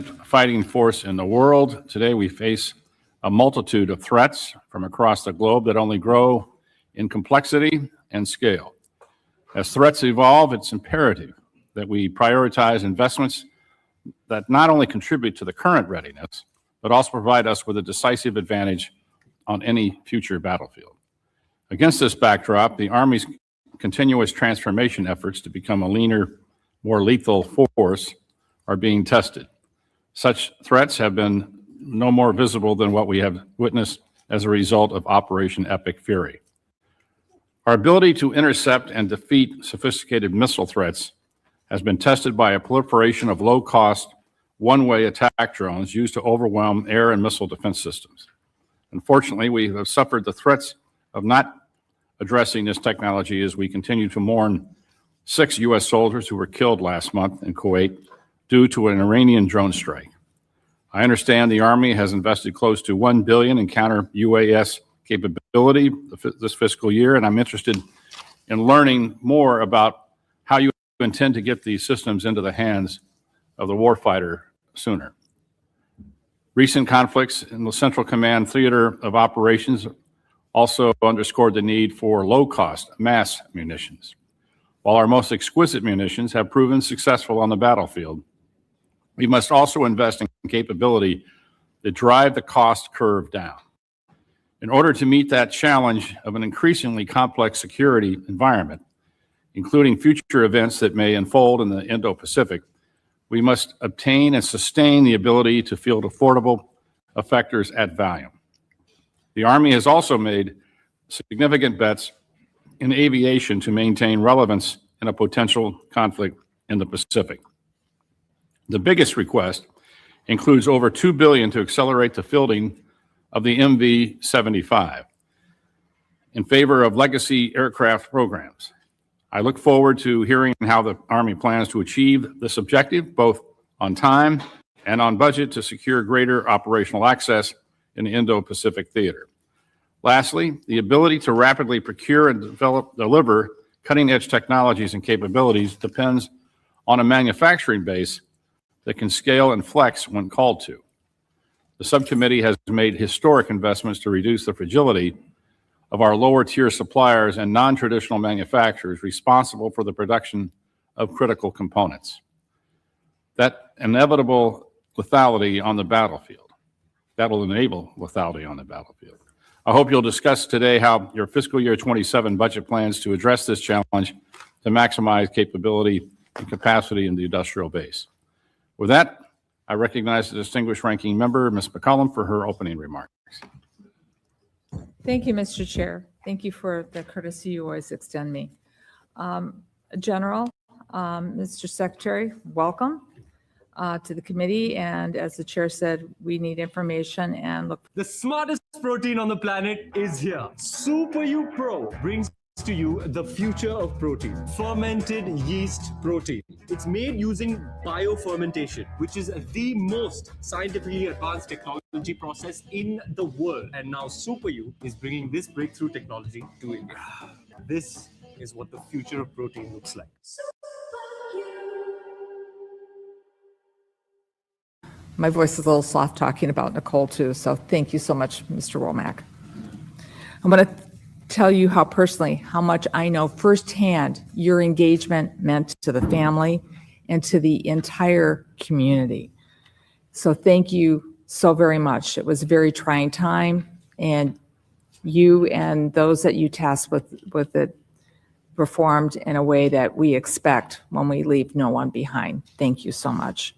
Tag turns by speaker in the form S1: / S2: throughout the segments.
S1: fighting force in the world. Today we face a multitude of threats from across the globe that only grow in complexity and scale. As threats evolve, it's imperative that we prioritize investments that not only contribute to the current readiness, but also provide us with a decisive advantage on any future battlefield. Against this backdrop, the Army's continuous transformation efforts to become a leaner, more lethal force are being tested. Such threats have been no more visible than what we have witnessed as a result of Operation Epic Fury. Our ability to intercept and defeat sophisticated missile threats has been tested by a proliferation of low-cost, one-way attack drones used to overwhelm air and missile defense systems. Unfortunately, we have suffered the threats of not addressing this technology as we continue to mourn 6 U.S. soldiers who were killed last month in Kuwait due to an Iranian drone strike. I understand the Army has invested close to $1 billion in counter-UAS capability this fiscal year, and I'm interested in learning more about how you intend to get these systems into the hands of the warfighter sooner. Recent conflicts in the Central Command Theater of Operations also underscored the need for low-cost mass munitions. While our most exquisite munitions have proven successful on the battlefield, we must also invest in capability that drive the cost curve down. In order to meet that challenge of an increasingly complex security environment, including future events that may unfold in the Indo-Pacific, we must obtain and sustain the ability to field affordable effectors at volume. The Army has also made significant bets in aviation to maintain relevance in a potential conflict in the Pacific. The biggest request includes over $2 billion to accelerate the fielding of the MV-75 in favor of legacy aircraft programs. I look forward to hearing how the Army plans to achieve this objective, both on time and on budget, to secure greater operational access in the Indo-Pacific theater. Lastly, the ability to rapidly procure and deliver cutting-edge technologies and capabilities depends on a manufacturing base that can scale and flex when called to. The subcommittee has made historic investments to reduce the fragility of our lower-tier suppliers and non-traditional manufacturers responsible for the production of critical components. That inevitable lethality on the battlefield, that will enable lethality on the battlefield. I hope you'll discuss today how your fiscal year 27 budget plans to address this challenge to maximize capability and capacity in the industrial base. With that, I recognize the distinguished ranking member, Ms. McCollum, for her opening remarks.
S2: Thank you, Mr. Chair. Thank you for the courtesy you always extend me. General, Mr. Secretary, welcome to the committee. And as the chair said, we need information and look.
S3: The smartest protein on the planet is here. Super U Pro brings to you the future of protein. Fermented yeast protein. It's made using biofermentation, which is the most scientifically advanced technology process in the world. And now Super U is bringing this breakthrough technology to India. This is what the future of protein looks like.
S2: My voice is a little soft talking about Nicole too, so thank you so much, Mr. Womack. I'm going to tell you how much I know firsthand your engagement meant to the family and to the entire community. So thank you so very much. It was a very trying time, and you and those that you tasked with it performed in a way that we expect when we leave no one behind. Thank you so much.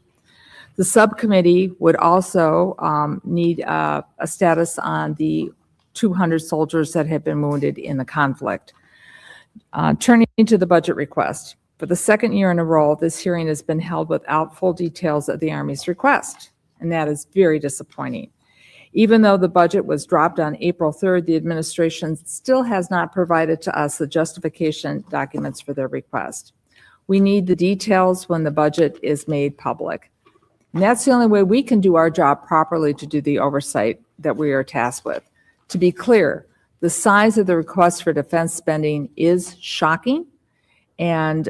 S2: The subcommittee would also need a status on the 200 soldiers that have been wounded in the conflict. Turning to the budget request. For the second year in a row, this hearing has been held without full details of the Army's request, and that is very disappointing. Even though the budget was dropped on April 3rd, the administration still has not provided to us the justification documents for their request. We need the details when the budget is made public. And that's the only way we can do our job properly to do the oversight that we are tasked with. To be clear, the size of the request for defense spending is shocking, And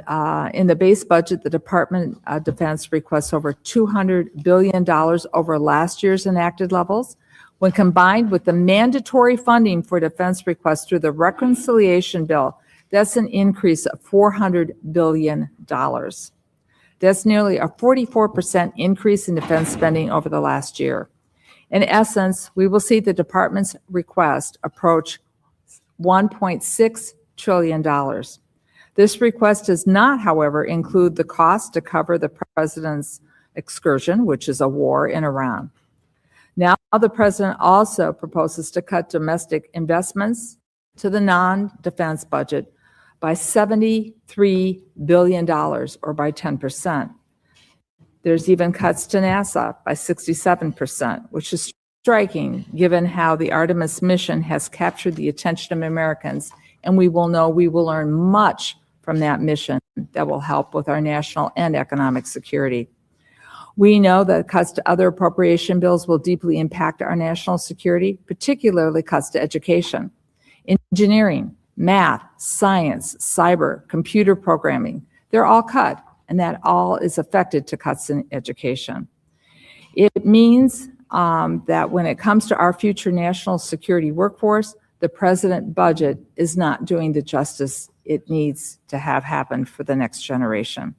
S2: in the base budget, the Department of Defense requests over $200 billion over last year's enacted levels. When combined with the mandatory funding for defense requests through the reconciliation bill, that's an increase of $400 billion. That's nearly a 44% increase in defense spending over the last year. In essence, we will see the department's request approach $1.6 trillion. This request does not, however, include the cost to cover the president's excursion, which is a war in Iran. Now, the president also proposes to cut domestic investments to the non-defense budget by $73 billion, or by 10%. There's even cuts to NASA by 67%, which is striking given how the Artemis mission has captured the attention of Americans, and we will learn much from that mission that will help with our national and economic security. We know that cuts to other appropriation bills will deeply impact our national security, particularly cuts to education, engineering, math, science, cyber, computer programming. They're all cut, and that all is affected to cuts in education. It means that when it comes to our future national security workforce, the president's budget is not doing the justice it needs to have happen for the next generation.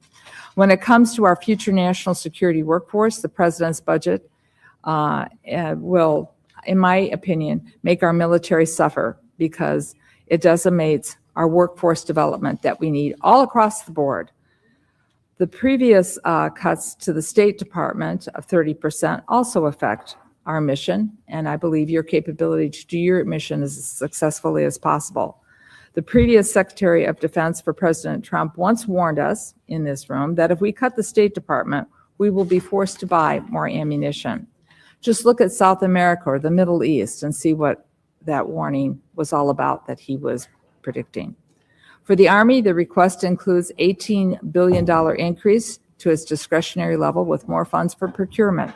S2: When it comes to our future national security workforce, the president's budget will, in my opinion, make our military suffer because it decimates our workforce development that we need all across the board. The previous cuts to the State Department of 30% also affect our mission, and I believe your capability to do your mission as successfully as possible. The previous Secretary of Defense for President Trump once warned us in this room that if we cut the State Department, we will be forced to buy more ammunition. Just look at South America or the Middle East and see what that warning was all about that he was predicting. For the Army, the request includes $18 billion increase to its discretionary level with more funds for procurement.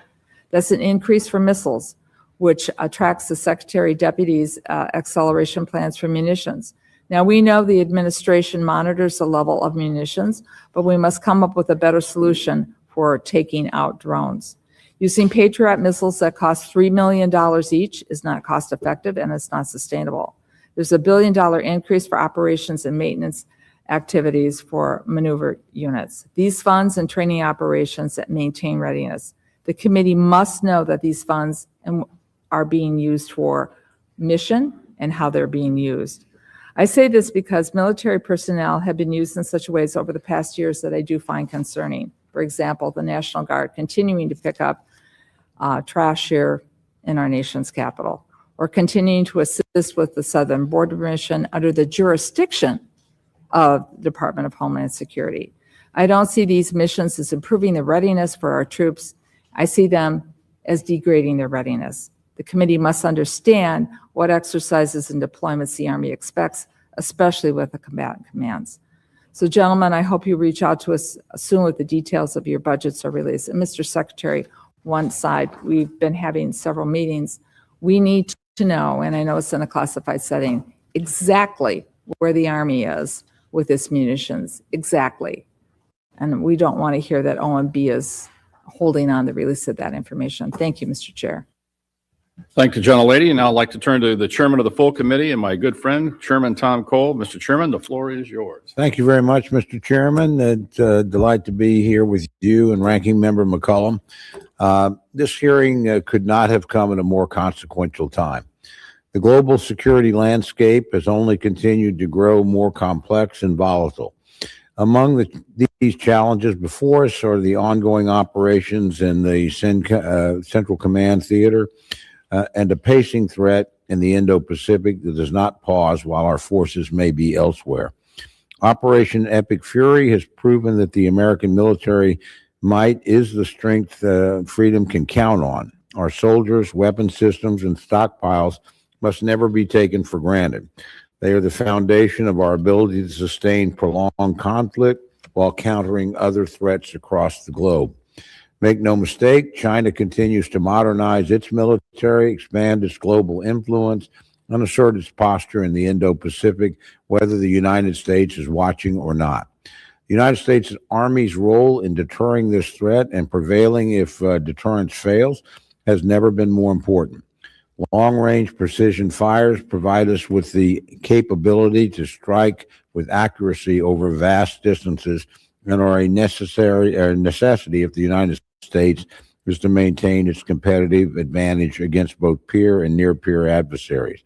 S2: That's an increase for missiles, which attracts the Secretary Deputy's acceleration plans for munitions. Now, we know the administration monitors the level of munitions, but we must come up with a better solution for taking out drones. Using Patriot missiles that cost $3 million each is not cost effective and it's not sustainable. There's $1 billion increase for operations and maintenance activities for maneuver units. These funds and training operations that maintain readiness. The committee must know that these funds are being used for mission and how they're being used. I say this because military personnel have been used in such ways over the past years that I do find concerning. For example, the National Guard continuing to pick up trash here in our nation's capital, or continuing to assist with the Southern Border Mission under the jurisdiction of the Department of Homeland Security. I don't see these missions as improving the readiness for our troops. I see them as degrading their readiness. The committee must understand what exercises and deployments the Army expects, especially with the combatant commands. So, gentlemen, I hope you reach out to us soon with the details of your budgets are released. And Mr. Secretary, one side, we've been having several meetings. We need to know, and I know it's in a classified setting, exactly where the Army is with its munitions, exactly. And we don't want to hear that OMB is holding on the release of that information. Thank you, Mr. Chair.
S1: Thank you, gentlelady. And now I'd like to turn to the chairman of the full committee and my good friend, Chairman Tom Cole. Mr. Chairman, the floor is yours.
S4: Thank you very much, Mr. Chairman. It's a delight to be here with you and Ranking Member McCollum. This hearing could not have come at a more consequential time. The global security landscape has only continued to grow more complex and volatile. Among these challenges before us are the ongoing operations in the Central Command Theater, and a pacing threat in the Indo-Pacific that does not pause while our forces may be elsewhere. Operation Epic Fury has proven that the American military might is the strength freedom can count on. Our soldiers, weapon systems, and stockpiles must never be taken for granted. They are the foundation of our ability to sustain prolonged conflict while countering other threats across the globe. Make no mistake, China continues to modernize its military, expand its global influence, and assert its posture in the Indo-Pacific, whether the United States is watching or not. The United States Army's role in deterring this threat and prevailing if deterrence fails has never been more important. Long-range precision fires provide us with the capability to strike with accuracy over vast distances and are a necessity if the United States is to maintain its competitive advantage against both peer and near-peer adversaries.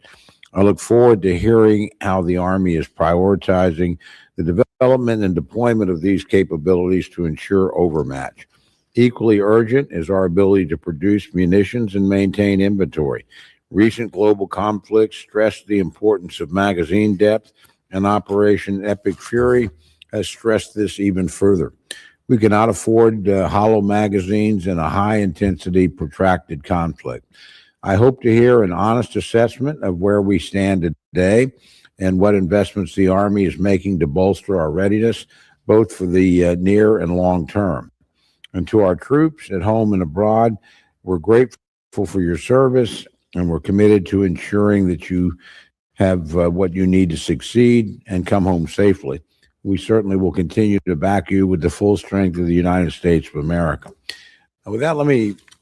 S4: I look forward to hearing how the Army is prioritizing the development and deployment of these capabilities to ensure overmatch. Equally urgent is our ability to produce munitions and maintain inventory. Recent global conflicts stress the importance of magazine depth, and Operation Epic Fury has stressed this even further. We cannot afford hollow magazines in a high-intensity, protracted conflict. I hope to hear an honest assessment of where we stand today and what investments the Army is making to bolster our readiness, both for the near and long term. And to our troops at home and abroad, we're grateful for your service, and we're committed to ensuring that you have what you need to succeed and come home safely. We certainly will continue to back you with the full strength of the United States of America. And with that,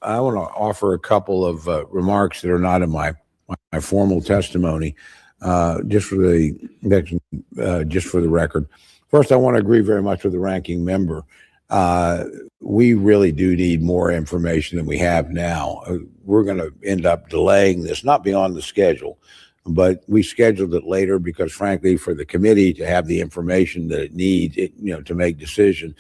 S4: I want to offer a couple of remarks that are not in my formal testimony, just for the record. First, I want to agree very much with the ranking member. We really do need more information than we have now. We're going to end up delaying this, not beyond the schedule, but we scheduled it later because, frankly, for the committee to have the information that it needs, to make decisions,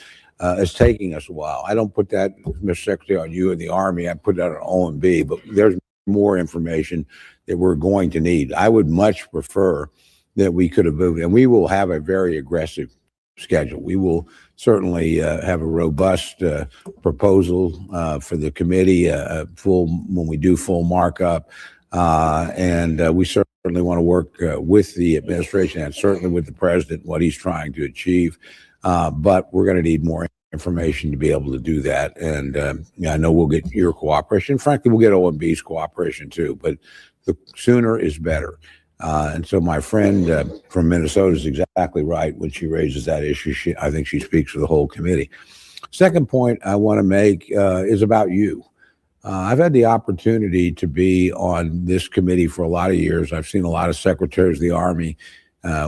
S4: is taking us a while. I don't put that, Mr. Secretary, on you and the Army. I put that on OMB, but there's more information that we're going to need. I would much prefer that we could have moved, and we will have a very aggressive schedule. We will certainly have a robust proposal for the committee, when we do full markup, and we certainly want to work with the administration and certainly with the president, what he's trying to achieve. But we're going to need more information to be able to do that. And I know we'll get your cooperation. Frankly, we'll get OMB's cooperation too, but the sooner is better. And so my friend from Minnesota is exactly right when she raises that issue. I think she speaks for the whole committee. Second point I want to make is about you. I've had the opportunity to be on this committee for a lot of years. I've seen a lot of secretaries of the Army.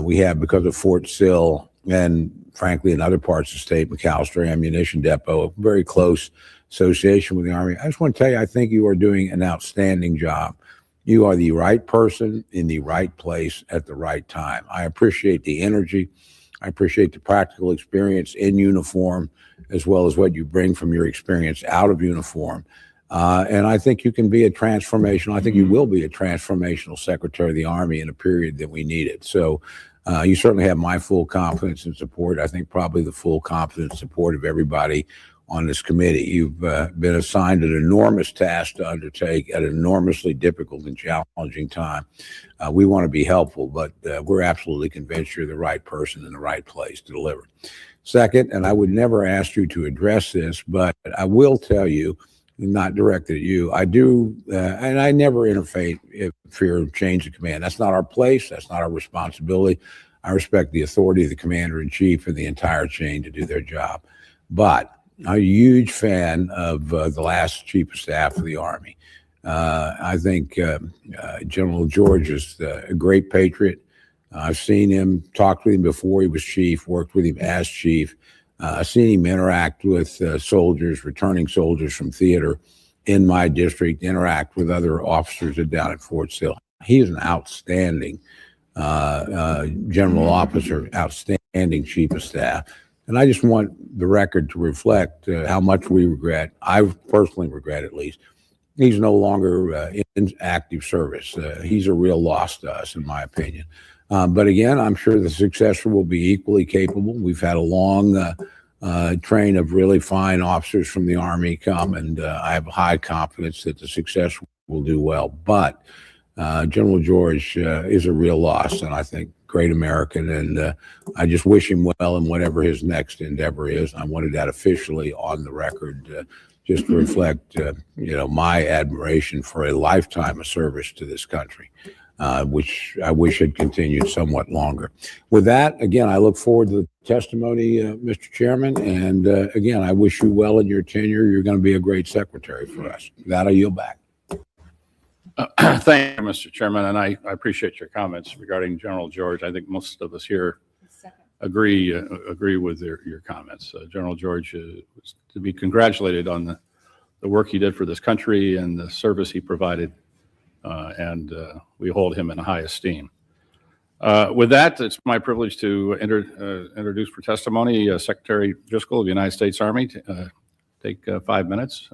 S4: We have, because of Fort Sill and, frankly, in other parts of the state, McAllister Ammunition Depot, a very close association with the Army. I just want to tell you, I think you are doing an outstanding job. You are the right person in the right place at the right time. I appreciate the energy. I appreciate the practical experience in uniform, as well as what you bring from your experience out of uniform. And I think you can be a transformational, I think you will be a transformational Secretary of the Army in a period that we need it. So you certainly have my full confidence and support. I think probably the full confidence and support of everybody on this committee. You've been assigned an enormous task to undertake at an enormously difficult and challenging time. We want to be helpful, but we're absolutely convinced you're the right person in the right place to deliver. Second, and I would never ask you to address this, but I will tell you, not directed at you, I do, and I never interfere in change of command. That's not our place. That's not our responsibility. I respect the authority of the commander-in-chief and the entire chain to do their job. But I'm a huge fan of the last chief of staff of the Army. I think General George is a great patriot. I've seen him, talked with him before he was chief, worked with him as chief. I've seen him interact with soldiers, returning soldiers from theater in my district, interact with other officers down at Fort Sill. He is an outstanding general officer, outstanding chief of staff. And I just want the record to reflect how much we regret, I personally regret at least, he's no longer in active service. He's a real loss to us, in my opinion. But again, I'm sure the successor will be equally capable. We've had a long train of really fine officers from the Army come, and I have high confidence that the successor will do well. But General George is a real loss, and I think great American, and I just wish him well in whatever his next endeavor is. I wanted that officially on the record, just to reflect, my admiration for a lifetime of service to this country. which I wish had continued somewhat longer. With that, again, I look forward to the testimony, Mr. Chairman, and again, I wish you well in your tenure. You're going to be a great secretary for us. With that, I yield back.
S1: Thank you, Mr. Chairman, and I appreciate your comments regarding General George. I think most of us here agree with your comments. General George was to be congratulated on the work he did for this country and the service he provided, and we hold him in high esteem. With that, it's my privilege to introduce for testimony Secretary Driscoll of the United States Army. Take 5 minutes.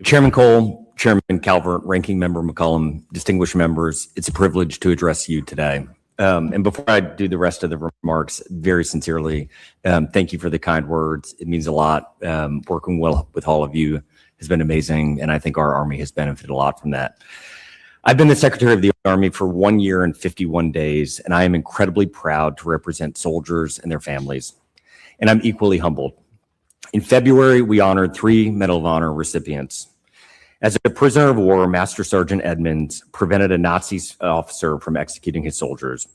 S5: Chairman Cole, Chairman Calvert, Ranking Member McCollum, distinguished members, it's a privilege to address you today. And before I do the rest of the remarks, very sincerely, thank you for the kind words. It means a lot. Working well with all of you has been amazing, and I think our Army has benefited a lot from that. I've been the Secretary of the Army for 1 year and 51 days, and I am incredibly proud to represent soldiers and their families. And I'm equally humbled. In February, we honored 3 Medal of Honor recipients. As a prisoner of war, Master Sergeant Edmonds prevented a Nazi officer from executing his soldiers.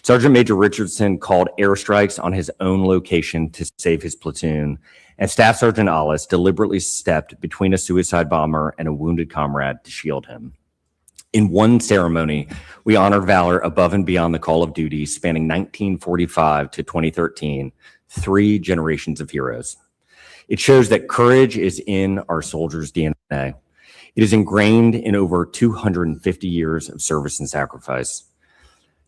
S5: Sergeant Major Richardson called airstrikes on his own location to save his platoon, and Staff Sergeant Ollis deliberately stepped between a suicide bomber and a wounded comrade to shield him. In one ceremony, we honored valor above and beyond the call of duty, spanning 1945 to 2013, 3 generations of heroes. It shows that courage is in our soldiers' DNA. It is ingrained in over 250 years of service and sacrifice.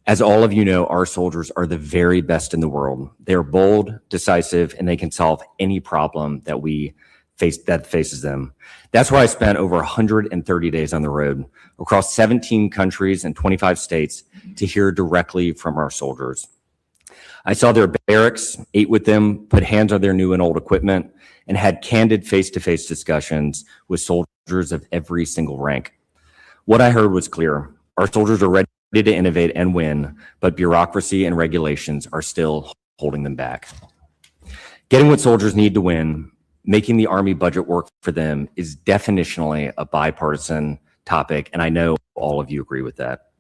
S5: As all of you know, our soldiers are the very best in the world. They're bold, decisive, and they can solve any problem that faces them. That's why I spent over 130 days on the road across 17 countries and 25 states to hear directly from our soldiers. I saw their barracks, ate with them, put hands on their new and old equipment, and had candid face-to-face discussions with soldiers of every single rank. What I heard was clear. Our soldiers are ready to innovate and win, but bureaucracy and regulations are still holding them back. Getting what soldiers need to win, making the Army budget work for them, is definitionally a bipartisan topic, and I know all of you agree with that.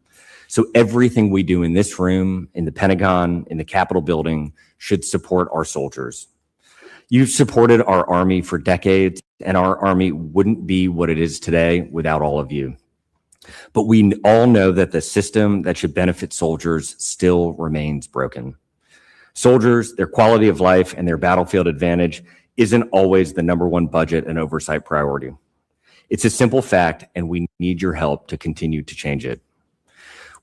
S5: So everything we do in this room, in the Pentagon, in the Capitol building, should support our soldiers. You've supported our Army for decades, and our Army wouldn't be what it is today without all of you. But we all know that the system that should benefit soldiers still remains broken. Soldiers, their quality of life, and their battlefield advantage isn't always the #1 budget and oversight priority. It's a simple fact, and we need your help to continue to change it.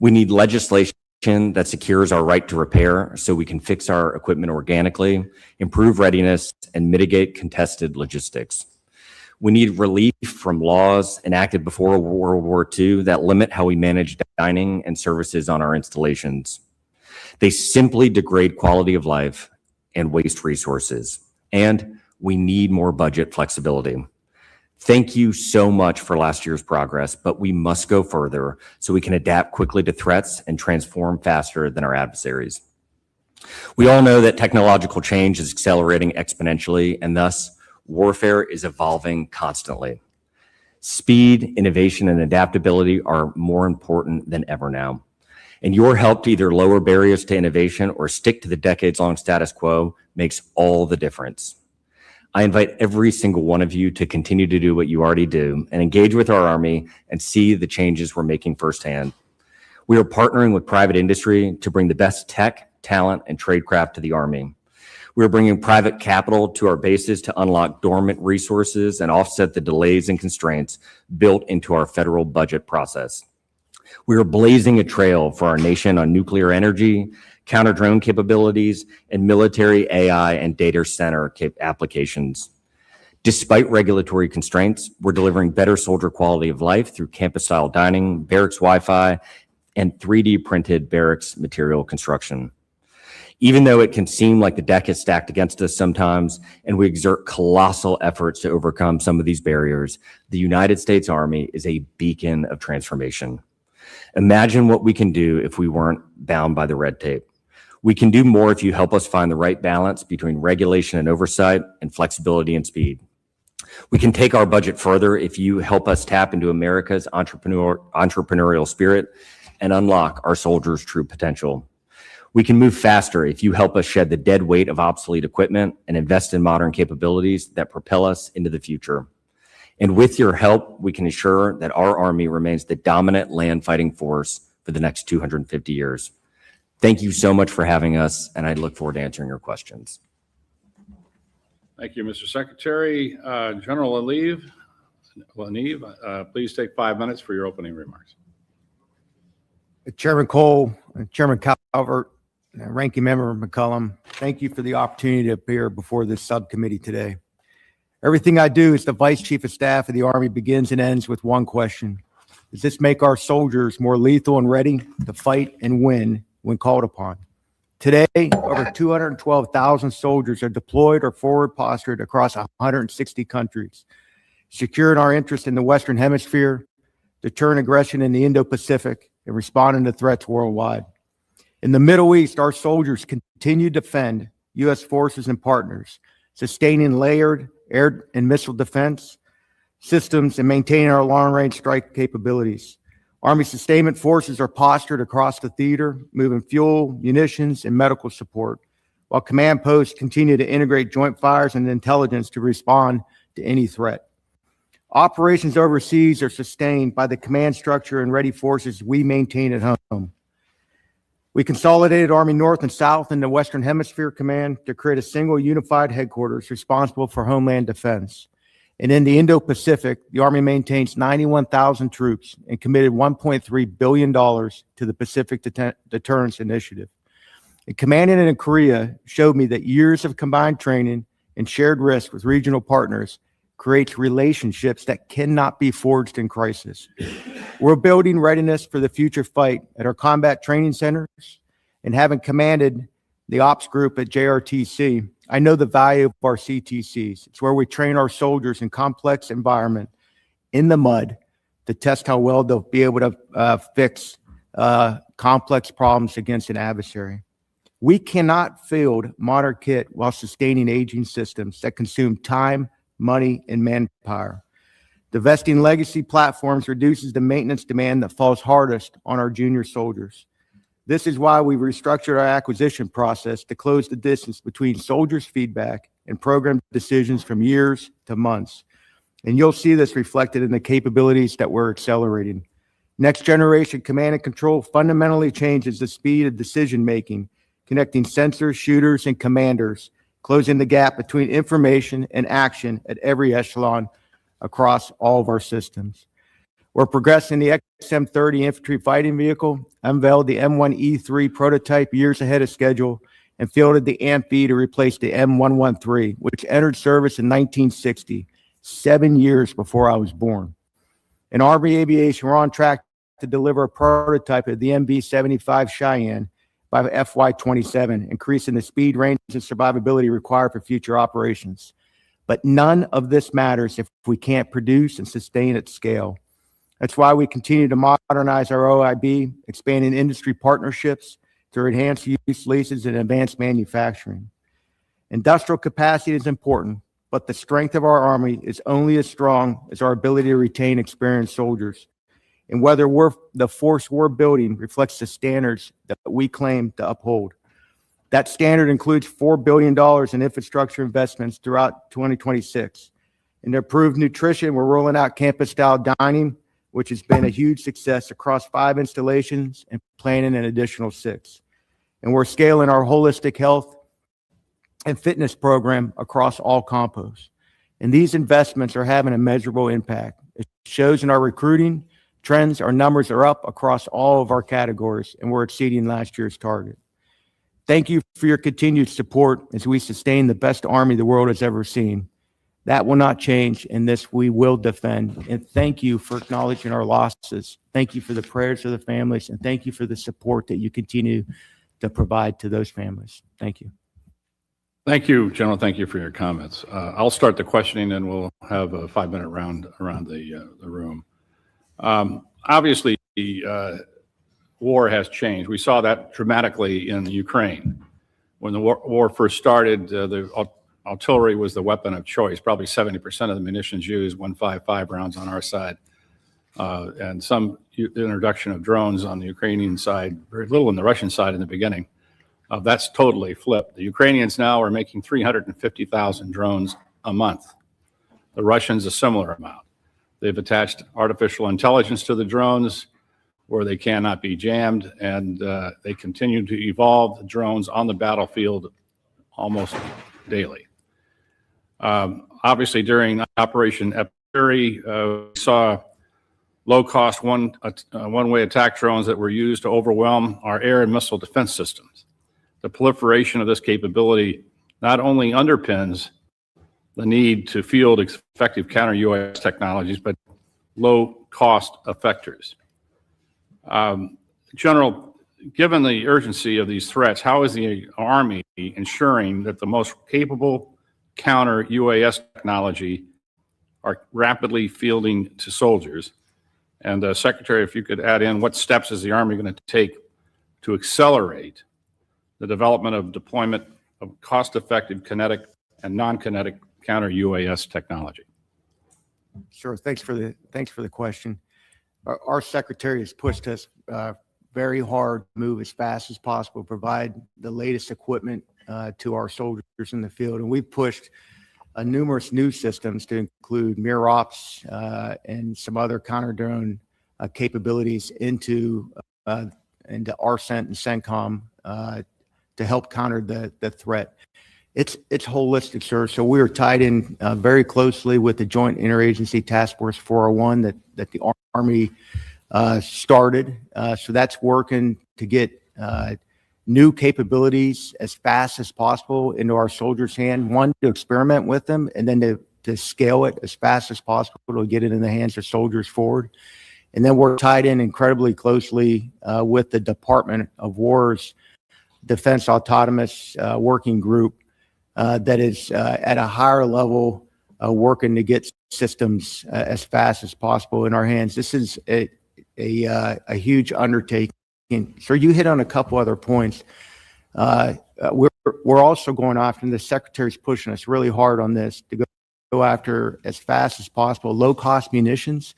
S5: We need legislation that secures our right to repair so we can fix our equipment organically, improve readiness, and mitigate contested logistics. We need relief from laws enacted before World War II that limit how we manage dining and services on our installations. They simply degrade quality of life and waste resources. And we need more budget flexibility. Thank you so much for last year's progress, but we must go further so we can adapt quickly to threats and transform faster than our adversaries. We all know that technological change is accelerating exponentially, and thus warfare is evolving constantly. Speed, innovation, and adaptability are more important than ever now. And your help to either lower barriers to innovation or stick to the decades-long status quo makes all the difference. I invite every single one of you to continue to do what you already do and engage with our Army and see the changes we're making firsthand. We are partnering with private industry to bring the best tech, talent, and tradecraft to the Army. We are bringing private capital to our bases to unlock dormant resources and offset the delays and constraints built into our federal budget process. We are blazing a trail for our nation on nuclear energy, counter-drone capabilities, and military AI and data center applications. Despite regulatory constraints, we're delivering better soldier quality of life through campus-style dining, barracks Wi-Fi, and 3D printed barracks material construction. Even though it can seem like the deck is stacked against us sometimes, and we exert colossal efforts to overcome some of these barriers, the United States Army is a beacon of transformation. Imagine what we can do if we weren't bound by the red tape. We can do more if you help us find the right balance between regulation and oversight and flexibility and speed. We can take our budget further if you help us tap into America's entrepreneurial spirit and unlock our soldiers' true potential. We can move faster if you help us shed the dead weight of obsolete equipment and invest in modern capabilities that propel us into the future. And with your help, we can ensure that our Army remains the dominant land fighting force for the next 250 years. Thank you so much for having us, and I look forward to answering your questions.
S1: Thank you, Mr. Secretary. General LaNeve, please take 5 minutes for your opening remarks.
S6: Chairman Cole, Chairman Calvert, Ranking Member McCollum, thank you for the opportunity to appear before this subcommittee today. Everything I do as the Vice Chief of Staff of the Army begins and ends with one question. Does this make our soldiers more lethal and ready to fight and win when called upon? Today, over 212,000 soldiers are deployed or forward postured across 160 countries, securing our interest in the Western Hemisphere, deterring aggression in the Indo-Pacific, and responding to threats worldwide. In the Middle East, our soldiers continue to defend U.S. forces and partners, sustaining layered air and missile defense systems and maintaining our long-range strike capabilities. Army sustainment forces are postured across the theater, moving fuel, munitions, and medical support, while command posts continue to integrate joint fires and intelligence to respond to any threat. Operations overseas are sustained by the command structure and ready forces we maintain at home. We consolidated Army North and South in the Western Hemisphere Command to create a single unified headquarters responsible for homeland defense. And in the Indo-Pacific, the Army maintains 91,000 troops and committed $1.3 billion to the Pacific Deterrence Initiative. And commanding in Korea showed me that years of combined training and shared risk with regional partners creates relationships that cannot be forged in crisis. We're building readiness for the future fight at our combat training centers, and having commanded the ops group at JRTC, I know the value of our CTCs. It's where we train our soldiers in complex environment in the mud to test how well they'll be able to fix complex problems against an adversary. We cannot field modern kit while sustaining aging systems that consume time, money, and manpower. Divesting legacy platforms reduces the maintenance demand that falls hardest on our junior soldiers. This is why we restructured our acquisition process to close the distance between soldiers' feedback and program decisions from years to months. And you'll see this reflected in the capabilities that we're accelerating. Next generation command and control fundamentally changes the speed of decision-making, connecting sensors, shooters, and commanders, closing the gap between information and action at every echelon across all of our systems. We're progressing the XM30 infantry fighting vehicle, unveiled the M1E3 prototype years ahead of schedule, and fielded the AMP-V to replace the M113, which entered service in 1960, 7 years before I was born. In Army Aviation, we're on track to deliver a prototype of the MV-75 Cheyenne by FY27, increasing the speed, range, and survivability required for future operations. But none of this matters if we can't produce and sustain at scale. That's why we continue to modernize our OIB, expanding industry partnerships through enhanced use leases and advanced manufacturing. Industrial capacity is important, but the strength of our Army is only as strong as our ability to retain experienced soldiers. And whether the force we're building reflects the standards that we claim to uphold. That standard includes $4 billion in infrastructure investments throughout 2026. In improved nutrition, we're rolling out campus-style dining, which has been a huge success across 5 installations and planning an additional 6. And we're scaling our holistic health and fitness program across all compos. And these investments are having a measurable impact. It shows in our recruiting trends. Our numbers are up across all of our categories, and we're exceeding last year's target. Thank you for your continued support as we sustain the best Army the world has ever seen. That will not change, and this we will defend. And thank you for acknowledging our losses. Thank you for the prayers of the families, and thank you for the support that you continue to provide to those families. Thank you.
S1: Thank you, General. Thank you for your comments. I'll start the questioning, and we'll have a 5-minute round around the room. Obviously, the war has changed. We saw that dramatically in Ukraine. When the war first started, the artillery was the weapon of choice. Probably 70% of the munitions used 155 rounds on our side. And some introduction of drones on the Ukrainian side, very little on the Russian side in the beginning. That's totally flipped. The Ukrainians now are making 350,000 drones a month. The Russians, a similar amount. They've attached artificial intelligence to the drones where they cannot be jammed, and they continue to evolve the drones on the battlefield almost daily. Obviously, during Operation Epiri, we saw low-cost one-way attack drones that were used to overwhelm our air and missile defense systems. The proliferation of this capability not only underpins the need to field effective counter-UAS technologies, but low-cost effectors. General, given the urgency of these threats, how is the Army ensuring that the most capable counter-UAS technology are rapidly fielding to soldiers? And Secretary, if you could add in, what steps is the Army going to take to accelerate the development of deployment of cost-effective kinetic and non-kinetic counter-UAS technology?
S6: Sure. Thanks for the question. Our secretary has pushed us very hard to move as fast as possible, provide the latest equipment to our soldiers in the field. And we've pushed numerous new systems to include mirror ops and some other counter drone capabilities into RCENT and CENTCOM to help counter the threat. It's holistic, sir. So we are tied in very closely with the Joint Interagency Task Force 401 that the Army started. So that's working to get new capabilities as fast as possible into our soldiers' hand. One, to experiment with them, and then to scale it as fast as possible to get it in the hands of soldiers forward. And then we're tied in incredibly closely with the Department of War's Defense Autonomous Working Group that is at a higher level working to get systems as fast as possible in our hands. This is a huge undertaking. So you hit on a couple other points. We're also going after, and the Secretary's pushing us really hard on this, to go after as fast as possible low-cost munitions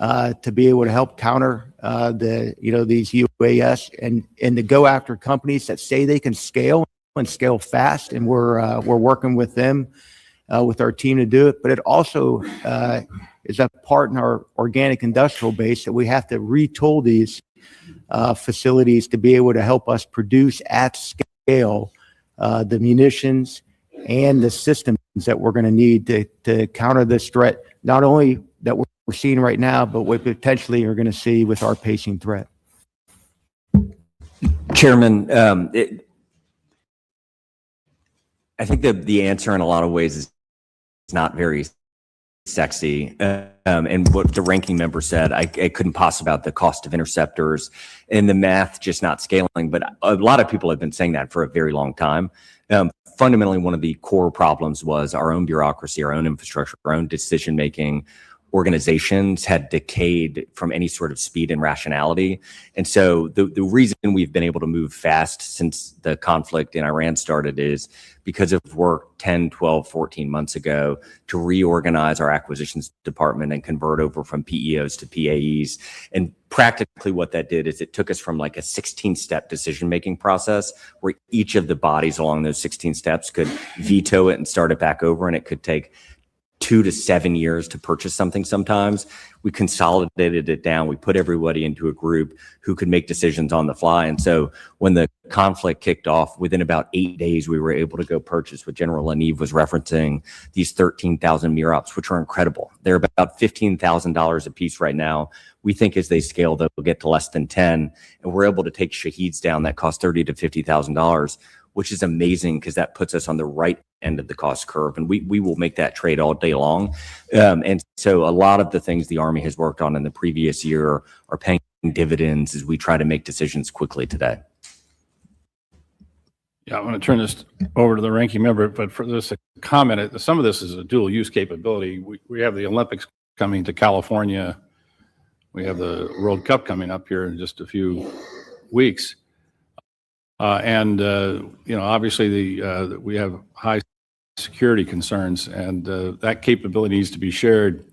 S6: to be able to help counter these UAS and to go after companies that say they can scale and scale fast, and we're working with them with our team to do it. But it also is a part in our organic industrial base that we have to retool these facilities to be able to help us produce at scale the munitions and the systems that we're going to need to counter this threat, not only that we're seeing right now, but what potentially are going to see with our pacing threat.
S5: Chairman, I think the answer in a lot of ways is not very sexy. And what the ranking member said, I couldn't possibly about the cost of interceptors and the math just not scaling. But a lot of people have been saying that for a very long time. Fundamentally, one of the core problems was our own bureaucracy, our own infrastructure, our own decision-making organizations had decayed from any sort of speed and rationality. And so the reason we've been able to move fast since the conflict in Iran started is because of work 10, 12, 14 months ago to reorganize our acquisitions department and convert over from PEOs to PAEs. And practically what that did is it took us from like a 16-step decision-making process where each of the bodies along those 16 steps could veto it and start it back over, and it could take 2 to 7 years to purchase something sometimes. We consolidated it down. We put everybody into a group who could make decisions on the fly. And so when the conflict kicked off, within about 8 days, we were able to go purchase what General LaNeve was referencing, these 13,000 MIROPs, which are incredible. They're about $15,000 a piece right now. We think as they scale, they'll get to less than 10. And we're able to take Shaheeds down that cost $30,000 to $50,000, which is amazing because that puts us on the right end of the cost curve. And we will make that trade all day long. And so a lot of the things the Army has worked on in the previous year are paying dividends as we try to make decisions quickly today.
S1: Yeah, I'm going to turn this over to the ranking member, but for this comment, some of this is a dual use capability. We have the Olympics coming to California. We have the World Cup coming up here in just a few weeks. Obviously we have high security concerns, and that capability needs to be shared,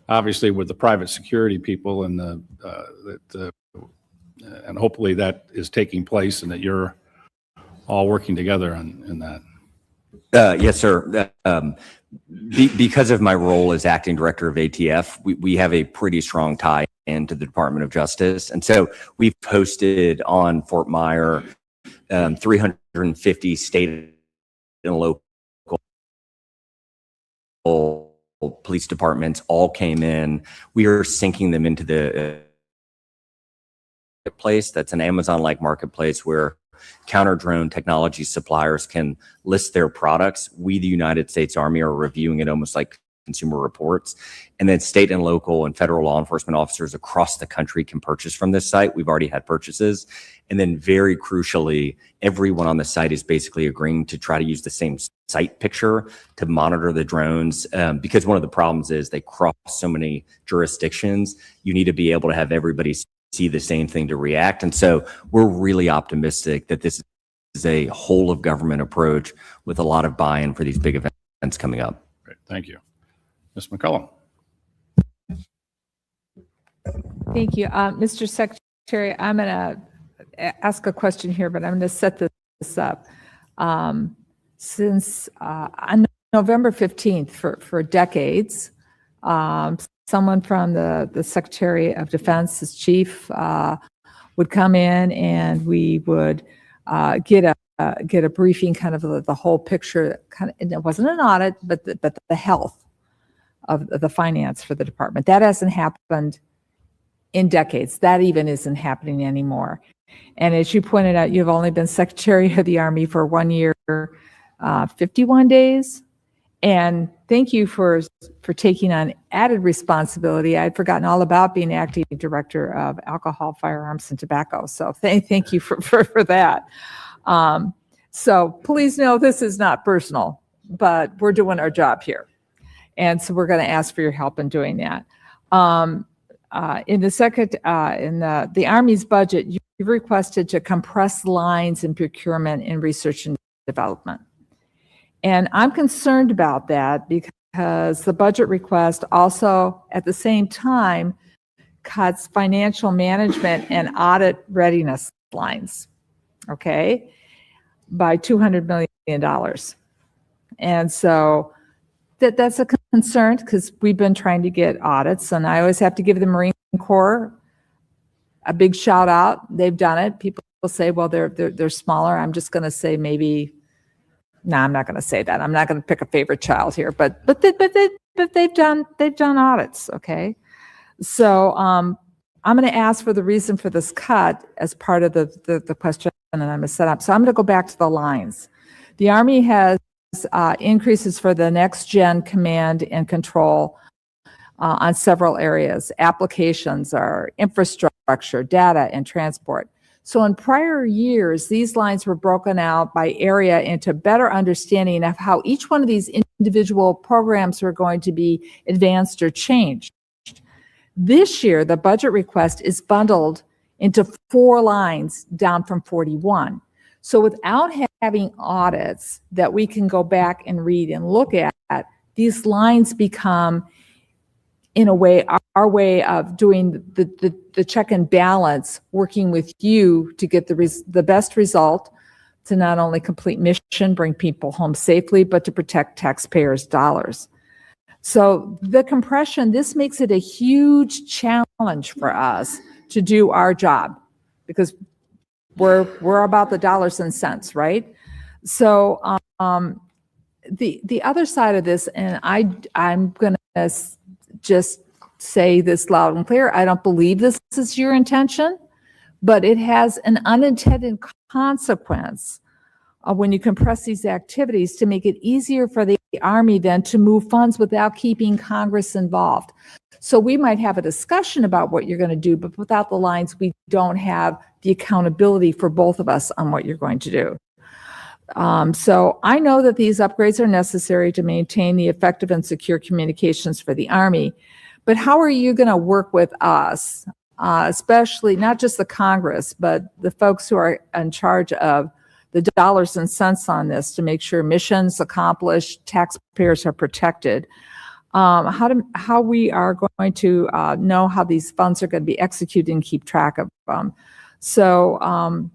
S1: obviously, with the private security people, and and hopefully that is taking place, and that you're all working together in that.
S5: Yes, sir. Because of my role as acting director of ATF, we have a pretty strong tie into the Department of Justice. And so we've posted on Fort Myer 350 state and local police departments all came in. We are syncing them into the marketplace. That's an Amazon-like marketplace where counter-drone technology suppliers can list their products. We, the United States Army, are reviewing it almost like Consumer Reports. And then state and local and federal law enforcement officers across the country can purchase from this site. We've already had purchases. And then very crucially, everyone on the site is basically agreeing to try to use the same site picture to monitor the drones. Because one of the problems is they cross so many jurisdictions. You need to be able to have everybody see the same thing to react. And so we're really optimistic that this is a whole of government approach with a lot of buy-in for these big events coming up.
S1: Great, thank you. Ms. McCullum.
S2: Thank you. Mr. Secretary, I'm going to ask a question here, but I'm going to set this up. Since on November 15th, for decades, someone from the Secretary of Defense, his chief, would come in, and we would get a briefing, kind of the whole picture. And it wasn't an audit, but the health of the finance for the department. That hasn't happened in decades. That even isn't happening anymore. And as you pointed out, you've only been Secretary of the Army for 1 year, 51 days. And thank you for taking on added responsibility. I'd forgotten all about being acting director of alcohol, firearms, and tobacco. So thank you for that. So please know this is not personal, but we're doing our job here. And so we're going to ask for your help in doing that. In the Army's budget, you've requested to compress lines in procurement and research and development. And I'm concerned about that because the budget request also, at the same time, cuts financial management and audit readiness lines, okay, by $200 million. And so that's a concern because we've been trying to get audits, and I always have to give the Marine Corps a big shout out. They've done it. People will say, well, they're smaller. I'm just going to say maybe. No, I'm not going to say that. I'm not going to pick a favorite child here, but they've done audits. Okay, so I'm going to ask for the reason for this cut as part of the question, and I'm going to set up. So I'm going to go back to the lines. The Army has increases for the next gen command and control on several areas. Applications are infrastructure, data, and transport. So in prior years, these lines were broken out by area into better understanding of how each one of these individual programs were going to be advanced or changed. This year, the budget request is bundled into 4 lines, down from 41. So without having audits that we can go back and read and look at, these lines become, in a way, our way of doing the check and balance, working with you to get the best result, to not only complete mission, bring people home safely, but to protect taxpayers' dollars. So the compression, this makes it a huge challenge for us to do our job, because we're about the dollars and cents, right? So the other side of this, and I'm going to just say this loud and clear, I don't believe this is your intention, but it has an unintended consequence when you compress these activities to make it easier for the Army then to move funds without keeping Congress involved. So we might have a discussion about what you're going to do, but without the lines, we don't have the accountability for both of us on what you're going to do. So I know that these upgrades are necessary to maintain the effective and secure communications for the Army, but how are you going to work with us, especially not just the Congress, but the folks who are in charge of the dollars and cents on this to make sure missions accomplished, taxpayers are protected. How we are going to know how these funds are going to be executed and keep track of them. So,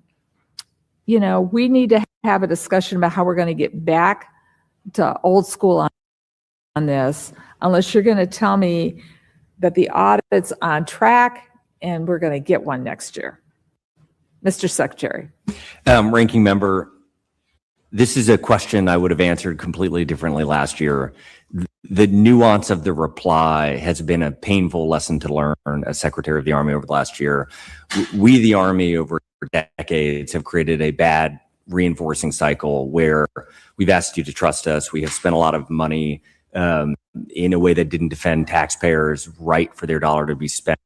S2: you know, we need to have a discussion about how we're going to get back to old school on this, unless you're going to tell me that the audit's on track and we're going to get one next year. Mr. Secretary.
S5: Ranking member, this is a question I would have answered completely differently last year. The nuance of the reply has been a painful lesson to learn as Secretary of the Army over the last year. We, the Army, over decades have created a bad reinforcing cycle where we've asked you to trust us. We have spent a lot of money in a way that didn't defend taxpayers' right for their dollar to be spent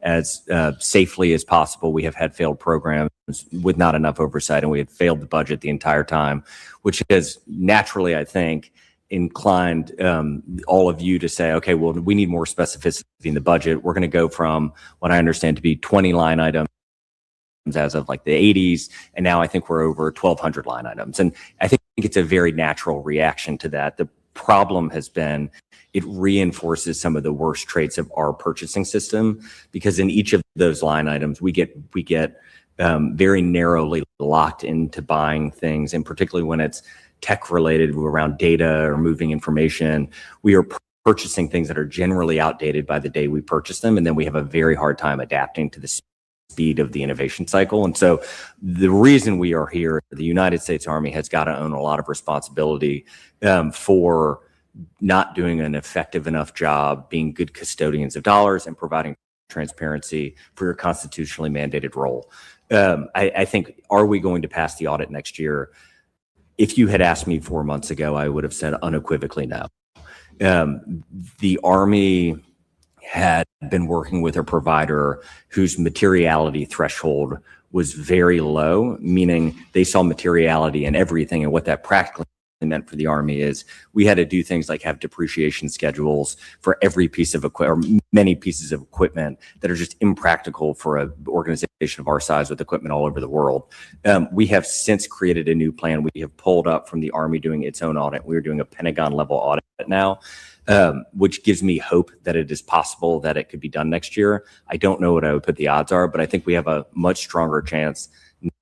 S5: as safely as possible. We have had failed programs with not enough oversight, and we had failed the budget the entire time, which has naturally, I think, inclined all of you to say, okay, well, we need more specificity in the budget. We're going to go from what I understand to be 20 line items as of like the 80s, and now I think we're over 1,200 line items. And I think it's a very natural reaction to that. The problem has been it reinforces some of the worst traits of our purchasing system, because in each of those line items, we get very narrowly locked into buying things, and particularly when it's tech related around data or moving information, we are purchasing things that are generally outdated by the day we purchase them, and then we have a very hard time adapting to the speed of the innovation cycle. And so the reason we are here, the United States Army has got to own a lot of responsibility for not doing an effective enough job being good custodians of dollars and providing transparency for your constitutionally mandated role. I think, are we going to pass the audit next year? If you had asked me 4 months ago, I would have said unequivocally no. The Army had been working with a provider whose materiality threshold was very low, meaning they saw materiality in everything. And what that practically meant for the Army is we had to do things like have depreciation schedules for every piece of equipment, or many pieces of equipment that are just impractical for an organization of our size with equipment all over the world. We have since created a new plan. We have pulled up from the Army doing its own audit. We are doing a Pentagon level audit now, which gives me hope that it is possible that it could be done next year. I don't know what I would put the odds are, but I think we have a much stronger chance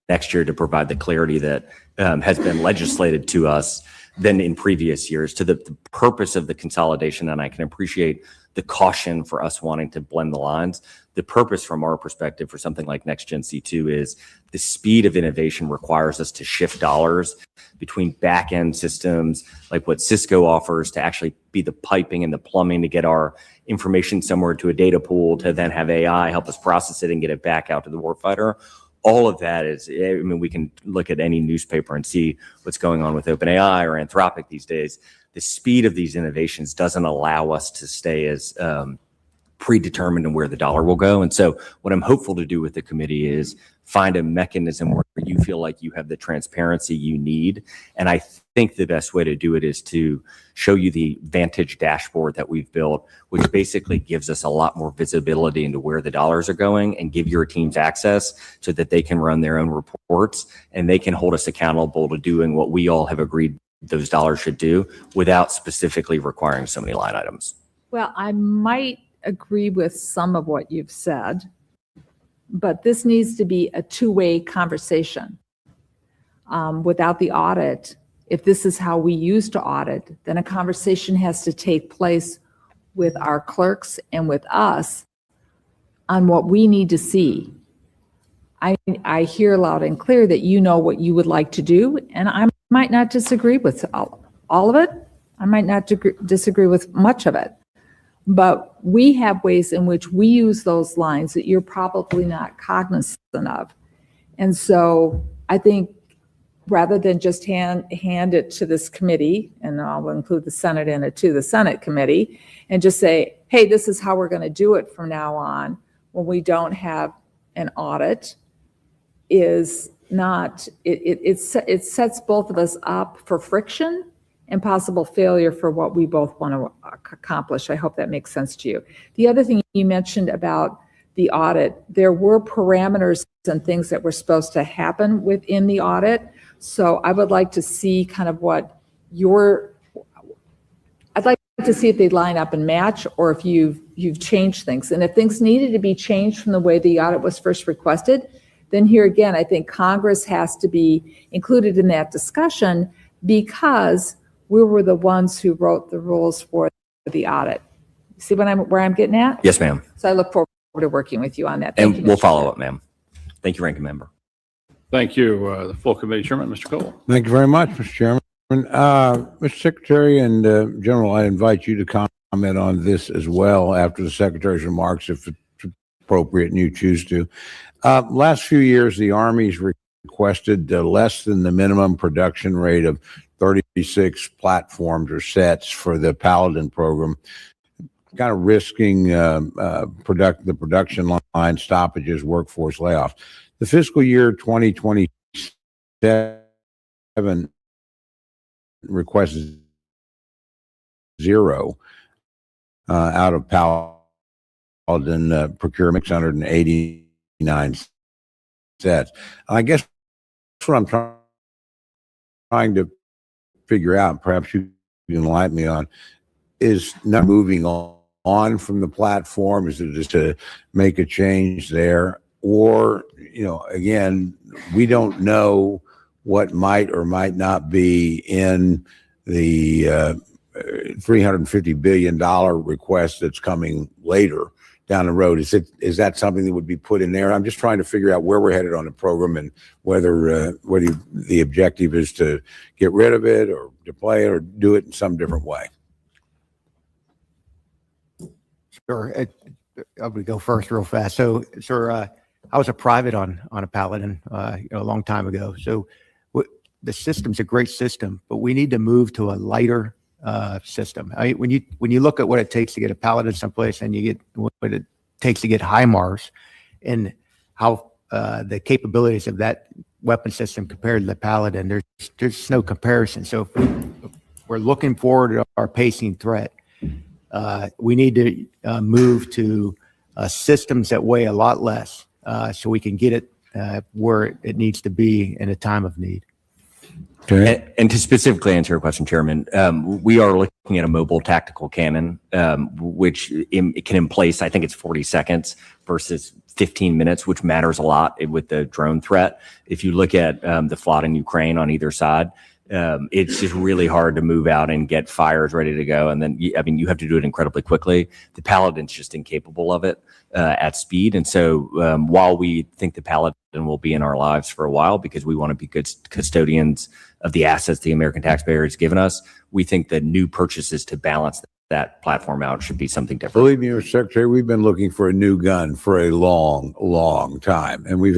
S5: next year to provide the clarity that has been legislated to us than in previous years to the purpose of the consolidation. And I can appreciate the caution for us wanting to blend the lines. The purpose from our perspective for something like Next Gen C2 is the speed of innovation requires us to shift dollars between back-end systems like what Cisco offers to actually be the piping and the plumbing to get our information somewhere to a data pool to then have AI help us process it and get it back out to the warfighter. All of that is, I mean, we can look at any newspaper and see what's going on with OpenAI or Anthropic these days. The speed of these innovations doesn't allow us to stay as predetermined in where the dollar will go. And so what I'm hopeful to do with the committee is find a mechanism where you feel like you have the transparency you need. And I think the best way to do it is to show you the Vantage dashboard that we've built, which basically gives us a lot more visibility into where the dollars are going, and give your teams access so that they can run their own reports and they can hold us accountable to doing what we all have agreed those dollars should do without specifically requiring so many line items.
S2: Well, I might agree with some of what you've said, but this needs to be a two-way conversation. Without the audit, if this is how we used to audit, then a conversation has to take place with our clerks and with us on what we need to see. I hear loud and clear that you know what you would like to do, and I might not disagree with all of it. I might not disagree with much of it. But we have ways in which we use those lines that you're probably not cognizant of. And so I think rather than just hand it to this committee, and I'll include the Senate in it too, the Senate committee, and just say, hey, this is how we're going to do it from now on when we don't have an audit, is not, it sets both of us up for friction and possible failure for what we both want to accomplish. I hope that makes sense to you. The other thing you mentioned about the audit, there were parameters and things that were supposed to happen within the audit, So I would like to see kind of I'd like to see if they line up and match, or if you've changed things. And if things needed to be changed from the way the audit was first requested, then here again, I think Congress has to be included in that discussion, because we were the ones who wrote the rules for the audit. See where I'm getting at?
S5: Yes, ma'am.
S2: So I look forward to working with you on that. Thank
S5: And
S2: you,
S5: we'll
S2: Mr.
S5: follow
S2: Chair.
S5: up, ma'am. Thank you, Ranking Member.
S1: Thank you. The full committee chairman, Mr. Cole.
S4: Thank you very much, Mr. Chairman. Mr. Secretary and General, I invite you to comment on this as well after the Secretary's remarks, if it's appropriate and you choose to. Last few years, the Army's requested less than the minimum production rate of 36 platforms or sets for the Paladin program, kind of risking the production line stoppages, workforce layoffs. The fiscal year 2027 requests zero out of Paladin procurement, 689 sets. I guess what I'm trying to figure out, perhaps you can enlighten me on, is not moving on from the platform. Is it just to make a change there? Or, again, we don't know what might or might not be in the $350 billion request that's coming later down the road. Is that something that would be put in there? I'm just trying to figure out where we're headed on the program, and whether the objective is to get rid of it or deploy it or do it in some different way.
S6: Sure. I'm going to go first real fast. So, sir, I was a private on a Paladin a long time ago. So the system's a great system, but we need to move to a lighter system. When you look at what it takes to get a Paladin someplace, and you get what it takes to get HIMARS, and how the capabilities of that weapon system compared to the Paladin, there's no comparison. So if we're looking forward to our pacing threat, we need to move to systems that weigh a lot less, so we can get it where it needs to be in a time of need.
S4: Okay.
S5: And to specifically answer your question, Chairman, we are looking at a mobile tactical cannon, which it can in place, I think it's 40 seconds versus 15 minutes, which matters a lot with the drone threat. If you look at the flood in Ukraine on either side, it's just really hard to move out and get fires ready to go. And then, you have to do it incredibly quickly. The Paladin's just incapable of it at speed. And so while we think the Paladin will be in our lives for a while, because we want to be good custodians of the assets the American taxpayer has given us, we think that new purchases to balance that platform out should be something different.
S4: Believe me, Mr. Secretary, we've been looking for a new gun for a long, long time, and we've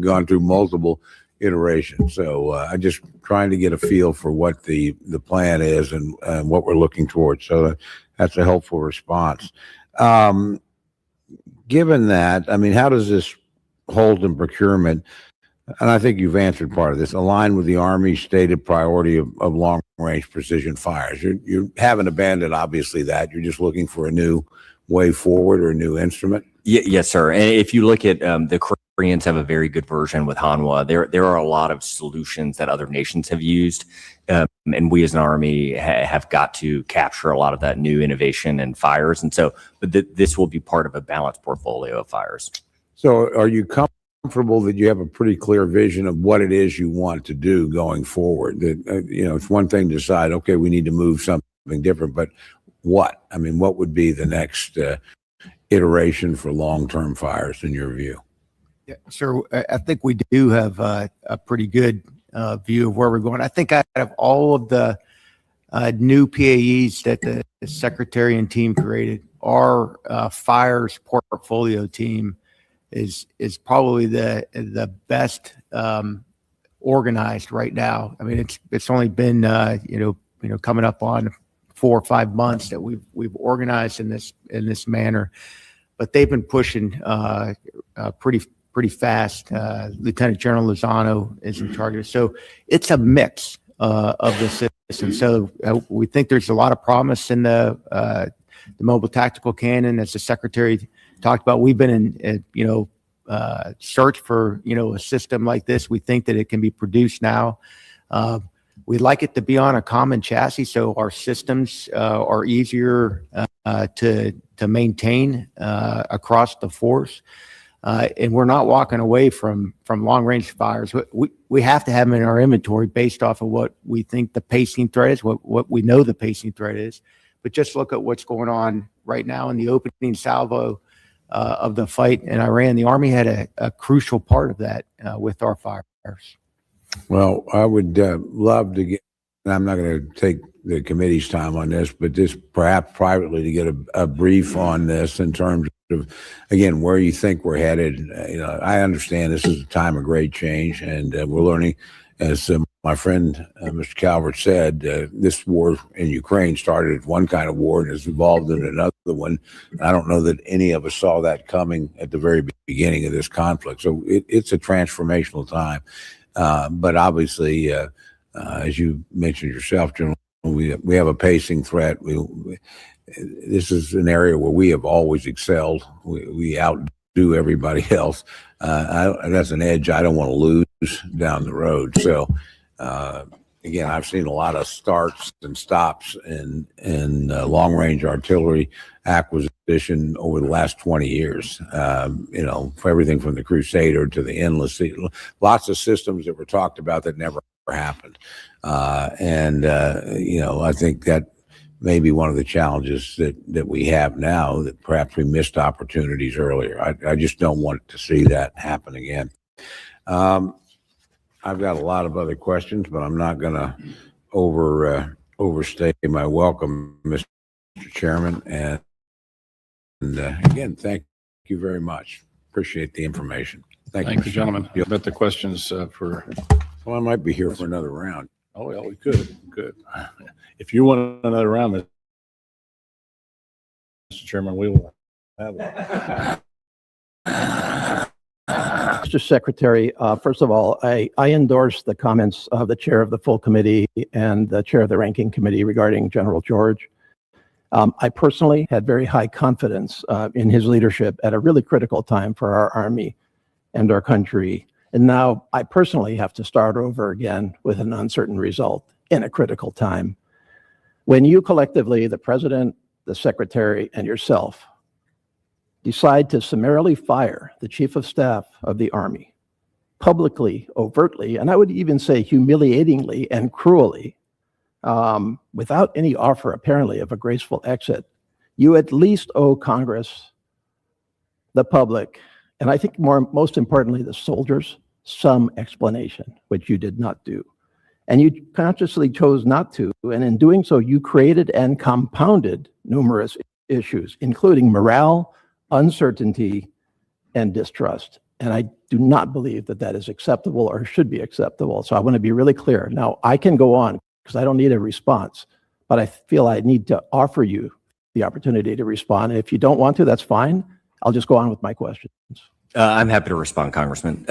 S4: gone through multiple iterations. So I'm just trying to get a feel for what the plan is and what we're looking towards. So that's a helpful response. Given that, how does this hold in procurement, and I think you've answered part of this, align with the Army's stated priority of long-range precision fires? You haven't abandoned, obviously, that. You're just looking for a new way forward or a new instrument?
S5: Yes, sir. And if you look at the Koreans have a very good version with Hanwha. There are a lot of solutions that other nations have used, and we as an Army have got to capture a lot of that new innovation and fires. And so, but this will be part of a balanced portfolio of fires. So
S4: are you comfortable that you have a pretty clear vision of what it is you want to do going forward? That it's one thing to decide, okay, we need to move something different, but what? What would be the next iteration for long-term fires in your view?
S6: Yeah, sir. I think we do have a pretty good view of where we're going. I think out of all of the new PAEs that the Secretary and team created, our fires portfolio team is probably the best organized right now. It's only been coming up on 4 or 5 months that we've organized in this manner, but they've been pushing pretty fast. Lieutenant General Lozano is in charge of it. So it's a mix of the system. So we think there's a lot of promise in the mobile tactical cannon, as the Secretary talked about. We've been in search for, a system like this. We think that it can be produced now. We'd like it to be on a common chassis so our systems are easier to maintain across the force. And we're not walking away from long-range fires. We have to have them in our inventory based off of what we think the pacing threat is, what we know the pacing threat is. But just look at what's going on right now in the opening salvo of the fight in Iran. The Army had a crucial part of that with our fires.
S4: Well, I would love to get, and I'm not going to take the committee's time on this, but just perhaps privately to get a brief on this in terms of, again, where you think we're headed. I understand this is a time of great change, and we're learning, as my friend Mr. Calvert said, this war in Ukraine started as one kind of war and has evolved into another one. I don't know that any of us saw that coming at the very beginning of this conflict. So it's a transformational time. But obviously, as you mentioned yourself, General, we have a pacing threat. This is an area where we have always excelled. We outdo everybody else. That's an edge I don't want to lose down the road. So, again, I've seen a lot of starts and stops in long-range artillery acquisition over the last 20 years, for everything from the Crusader to the Endless, lots of systems that were talked about that never happened. I think that may be one of the challenges that we have now, that perhaps we missed opportunities earlier. I just don't want to see that happen again. I've got a lot of other questions, but I'm not going to overstay my welcome, Mr. Chairman. And again, thank you very much. Appreciate the information. Thank you,
S1: gentlemen. I bet the questions for.
S4: Well, I might be here for another round.
S1: Oh, well, we could. If you want another round, Mr. Chairman, we will have it.
S7: Mr. Secretary, first of all, I endorse the comments of the chair of the full committee and the chair of the ranking committee regarding General George. I personally had very high confidence in his leadership at a really critical time for our Army and our country. And now I personally have to start over again with an uncertain result in a critical time. When you collectively, the President, the Secretary, and yourself, decide to summarily fire the Chief of Staff of the Army, publicly, overtly, and I would even say humiliatingly and cruelly, without any offer, apparently, of a graceful exit, you at least owe Congress, the public, and I think most importantly, the soldiers, some explanation, which you did not do. And you consciously chose not to, and in doing so, you created and compounded numerous issues, including morale, uncertainty, and distrust. And I do not believe that that is acceptable or should be acceptable. So I want to be really clear. Now, I can go on because I don't need a response, but I feel I need to offer you the opportunity to respond. And if you don't want to, that's fine. I'll just go on with my questions.
S5: I'm happy to respond, Congressman.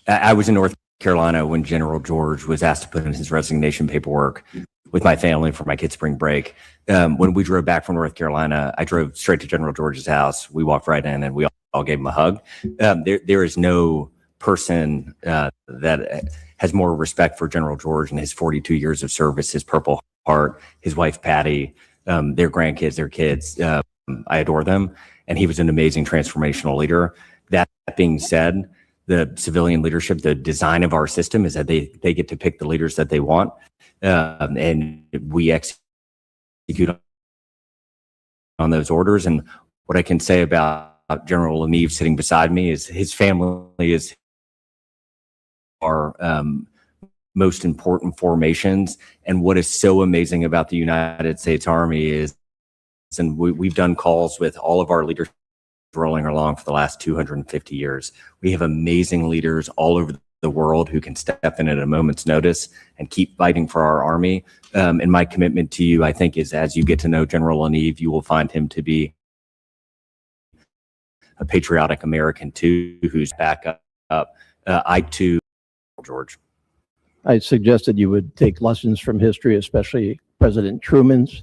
S5: I was in North Carolina when General George was asked to put in his resignation paperwork with my family for my kids' spring break. When we drove back from North Carolina, I drove straight to General George's house. We walked right in and we all gave him a hug. There is no person that has more respect for General George and his 42 years of service, his Purple Heart, his wife, Patty, their grandkids, their kids. I adore them. And he was an amazing transformational leader. That being said, the civilian leadership, the design of our system is that they get to pick the leaders that they want. And we execute on those orders. And what I can say about General LaNeve sitting beside me is his family is our most important formations. And what is so amazing about the United States Army is, and we've done calls with all of our leaders rolling along for the last 250 years. We have amazing leaders all over the world who can step in at a moment's notice and keep fighting for our Army. And my commitment to you, I think, is as you get to know General LaNeve, you will find him to be a patriotic American too, who's back up. I too, George.
S7: I suggested you would take lessons from history, especially President Truman's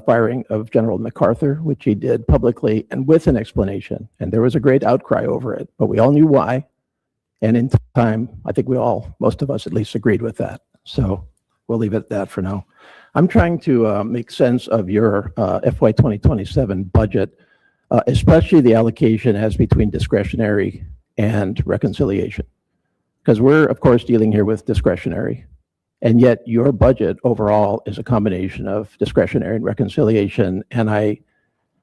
S7: firing of General MacArthur, which he did publicly and with an explanation. And there was a great outcry over it, but we all knew why. And in time, I think most of us at least agreed with that. So we'll leave it at that for now. I'm trying to make sense of your FY 2027 budget, especially the allocation as between discretionary and reconciliation. Because we're, of course, dealing here with discretionary. And yet your budget overall is a combination of discretionary and reconciliation. And I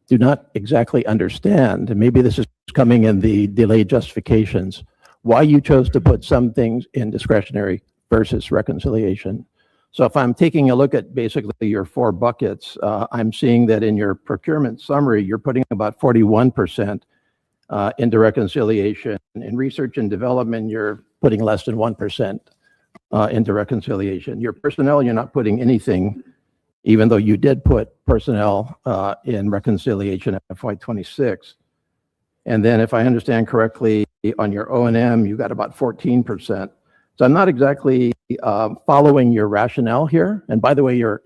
S7: do not exactly understand, and maybe this is coming in the delayed justifications, why you chose to put some things in discretionary versus reconciliation. So if I'm taking a look at basically your 4 buckets, I'm seeing that in your procurement summary, you're putting about 41% into reconciliation. In research and development, you're putting less than 1% into reconciliation. Your personnel, you're not putting anything, even though you did put personnel in reconciliation at FY26. And then if I understand correctly, on your O&M, you got about 14%. So I'm not exactly following your rationale here. And by the way, your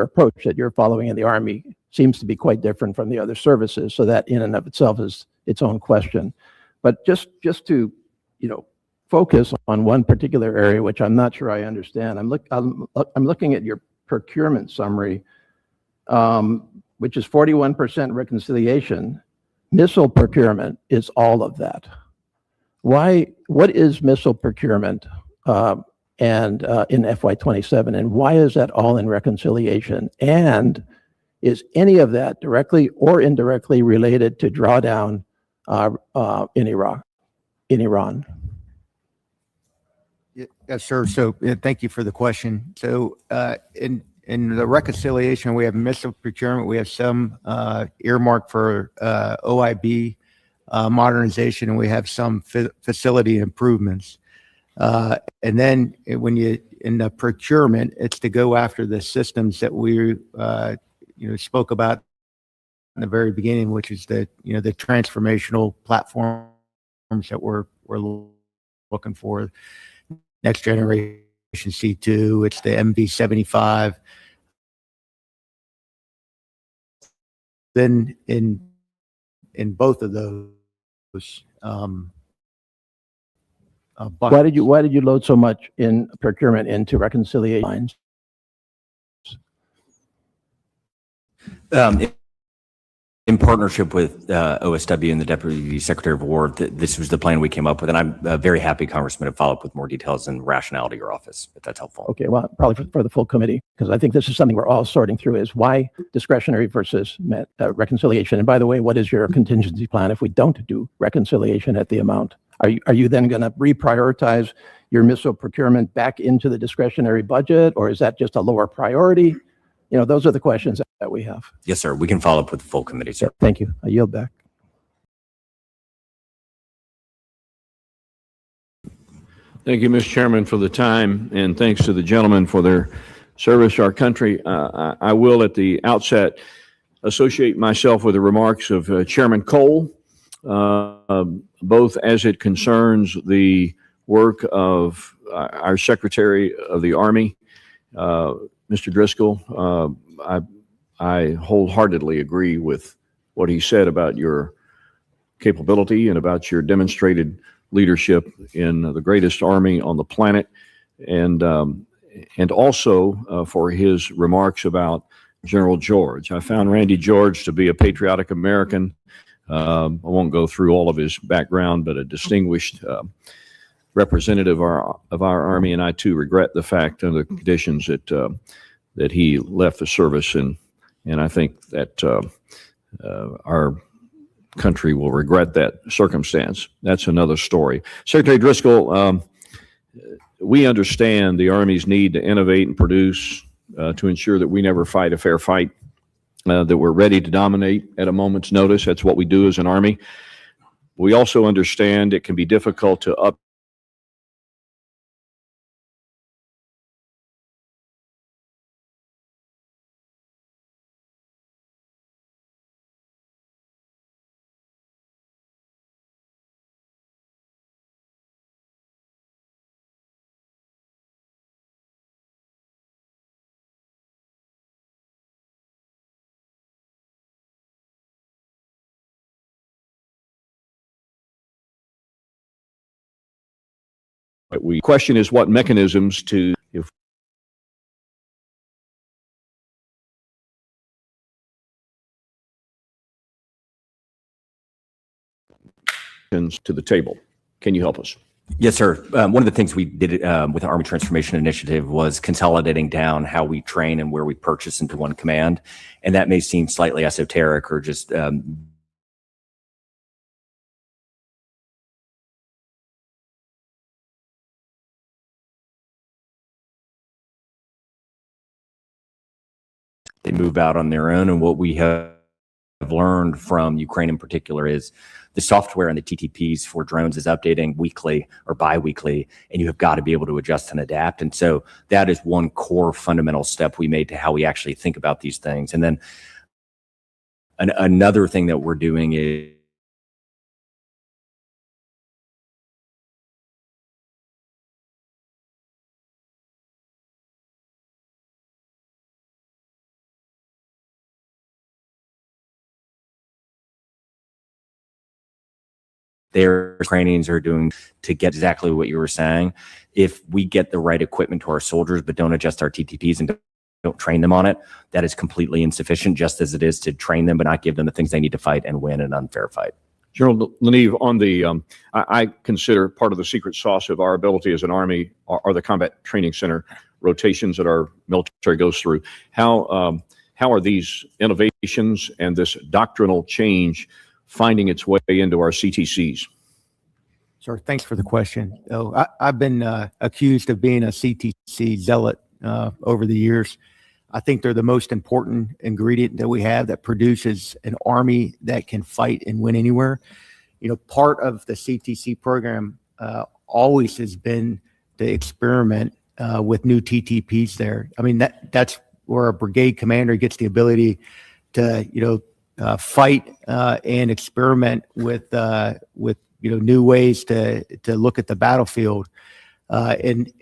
S7: approach that you're following in the Army seems to be quite different from the other services. So that in and of itself is its own question. But just to, focus on one particular area, which I'm not sure I understand. I'm looking at your procurement summary, which is 41% reconciliation. Missile procurement is all of that. What is missile procurement and in FY27, and why is that all in reconciliation? And is any of that directly or indirectly related to drawdown in Iran?
S6: Yes, sir. So thank you for the question. So in the reconciliation, we have missile procurement. We have some earmarked for OIB modernization, and we have some facility improvements. And then in the procurement, it's to go after the systems that we spoke about in the very beginning, which is the transformational platforms that we're looking for. Next generation C2, it's the MV-75. Then in both of those
S7: Why did you load so much in procurement into reconciliation lines?
S5: In partnership with OSW and the Deputy Secretary of War, this was the plan we came up with, and I'm very happy Congressman to follow up with more details and rationale to your office, if that's helpful.
S7: Okay, well, probably for the full committee, because I think this is something we're all sorting through, is why discretionary versus reconciliation. And by the way, what is your contingency plan if we don't do reconciliation at the amount? Are you then going to reprioritize your missile procurement back into the discretionary budget, or is that just a lower priority? Those are the questions that we have.
S5: Yes, sir. We can follow up with the full committee, sir.
S7: Thank you. I yield back.
S8: Thank you, Mr. Chairman, for the time, and thanks to the gentlemen for their service to our country. I will, at the outset, associate myself with the remarks of Chairman Cole, both as it concerns the work of our Secretary of the Army, Mr. Driscoll. I wholeheartedly agree with what he said about your capability and about your demonstrated leadership in the greatest army on the planet, and also for his remarks about General George. I found Randy George to be a patriotic American. I won't go through all of his background, but a distinguished representative of our Army, and I too regret the fact of the conditions that he left the service, and I think that our country will regret that circumstance. That's another story. Secretary Driscoll, we understand the Army's need to innovate and produce to ensure that we never fight a fair fight, that we're ready to dominate at a moment's notice. That's what we do as an Army. We also understand it can be difficult to up question is what mechanisms to, if to the table. Can you help us?
S5: Yes, sir. One of the things we did with the Army Transformation Initiative was consolidating down how we train and where we purchase into one command. And that may seem slightly esoteric or just they move out on their own. And what we have learned from Ukraine in particular is the software and the TTPs for drones is updating weekly or bi-weekly, and you have got to be able to adjust and adapt. And so that is one core fundamental step we made to how we actually think about these things. And then another thing that we're doing is their trainings are doing to get exactly what you were saying. If we get the right equipment to our soldiers, but don't adjust our TTPs and don't train them on it, that is completely insufficient, just as it is to train them, but not give them the things they need to fight and win an unfair fight.
S8: General LaNeve, on the, I consider part of the secret sauce of our ability as an Army are the combat training center rotations that our military goes through. How are these innovations and this doctrinal change finding its way into our CTCs?
S6: Sir, thanks for the question. I've been accused of being a CTC zealot over the years. I think they're the most important ingredient that we have that produces an Army that can fight and win anywhere. You know, part of the CTC program always has been to experiment with new TTPs there. I mean, that's where a brigade commander gets the ability to, fight and experiment with new ways to look at the battlefield, and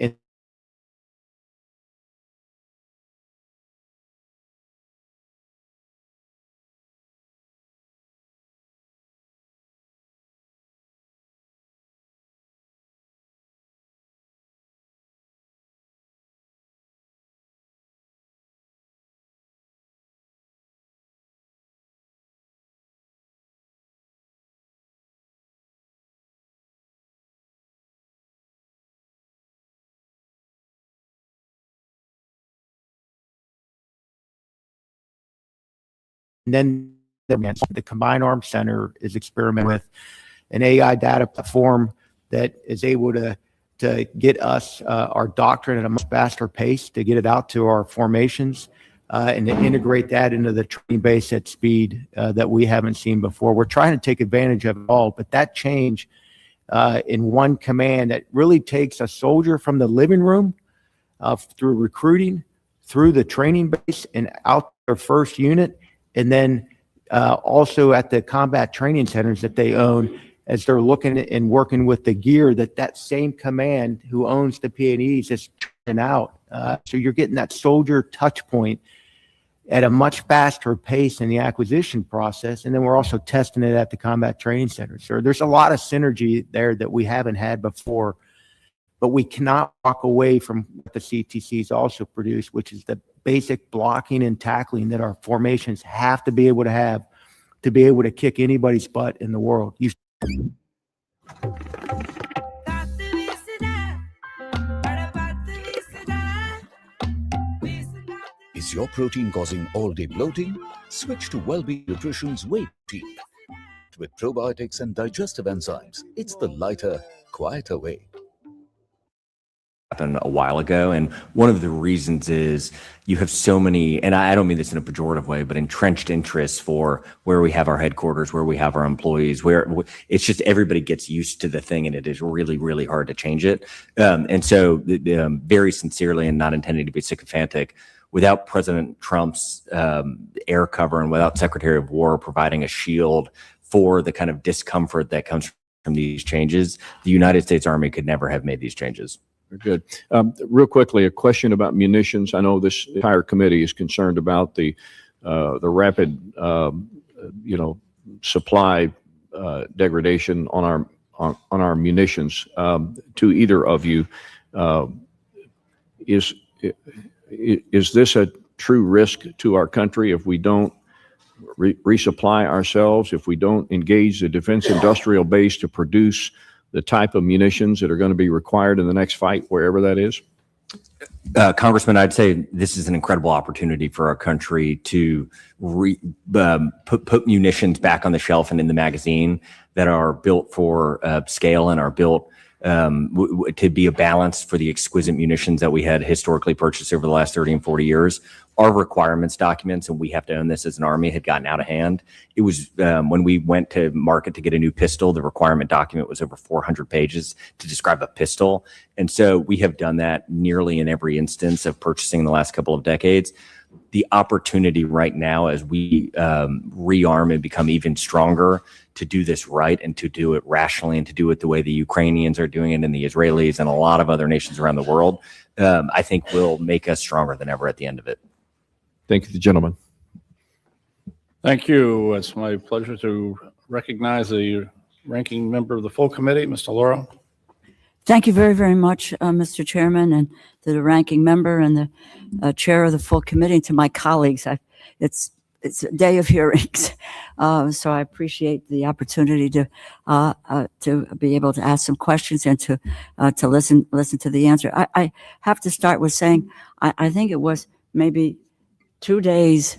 S6: then the Combined Arms Center is experimenting with an AI data platform that is able to get us our doctrine at a much faster pace, to get it out to our formations, and to integrate that into the training base at speed that we haven't seen before. We're trying to take advantage of it all, but that change in one command that really takes a soldier from the living room through recruiting, through the training base, and out their first unit, and then also at the combat training centers that they own, as they're looking at and working with the gear that same command who owns the P&Es is turning out. So you're getting that soldier touch point at a much faster pace in the acquisition process. And then we're also testing it at the combat training centers. So there's a lot of synergy there that we haven't had before, but we cannot walk away from what the CTCs also produce, which is the basic blocking and tackling that our formations have to be able to have to be able to kick anybody's butt in the world.
S9: Is your protein causing all-day bloating? Switch to Wellbeing Nutrition's Whey Protein. With probiotics and digestive enzymes, it's the lighter, quieter way.
S5: Happened a while ago, and one of the reasons is you have so many, and I don't mean this in a pejorative way, but entrenched interests for where we have our headquarters, where we have our employees, where it's just everybody gets used to the thing, and it is really, really hard to change it. And so, very sincerely, and not intending to be sycophantic, without President Trump's air cover and without Secretary of War providing a shield for the kind of discomfort that comes from these changes, the United States Army could never have made these changes.
S8: Very good. Real quickly, a question about munitions. I know this entire committee is concerned about the rapid, supply degradation on our munitions. To either of you, is this a true risk to our country if we don't resupply ourselves, if we don't engage the defense industrial base to produce the type of munitions that are going to be required in the next fight, wherever that is?
S5: Congressman, I'd say this is an incredible opportunity for our country to put munitions back on the shelf and in the magazine that are built for scale and are built to be a balance for the exquisite munitions that we had historically purchased over the last 30 and 40 years. Our requirements documents, and we have to own this as an Army, had gotten out of hand. It was when we went to market to get a new pistol, the requirement document was over 400 pages to describe a pistol. And so we have done that nearly in every instance of purchasing in the last couple of decades. The opportunity right now as we rearm and become even stronger to do this right and to do it rationally and to do it the way the Ukrainians are doing it and the Israelis and a lot of other nations around the world, I think will make us stronger than ever at the end of it.
S8: Thank you, gentlemen.
S1: Thank you. It's my pleasure to recognize the ranking member of the full committee, Mr. Lauro.
S10: Thank you very, very much, Mr. Chairman, and to the ranking member and the chair of the full committee, and to my colleagues. It's a day of hearings, so I appreciate the opportunity to be able to ask some questions and to listen to the answer. I have to start with saying I think it was maybe 2 days.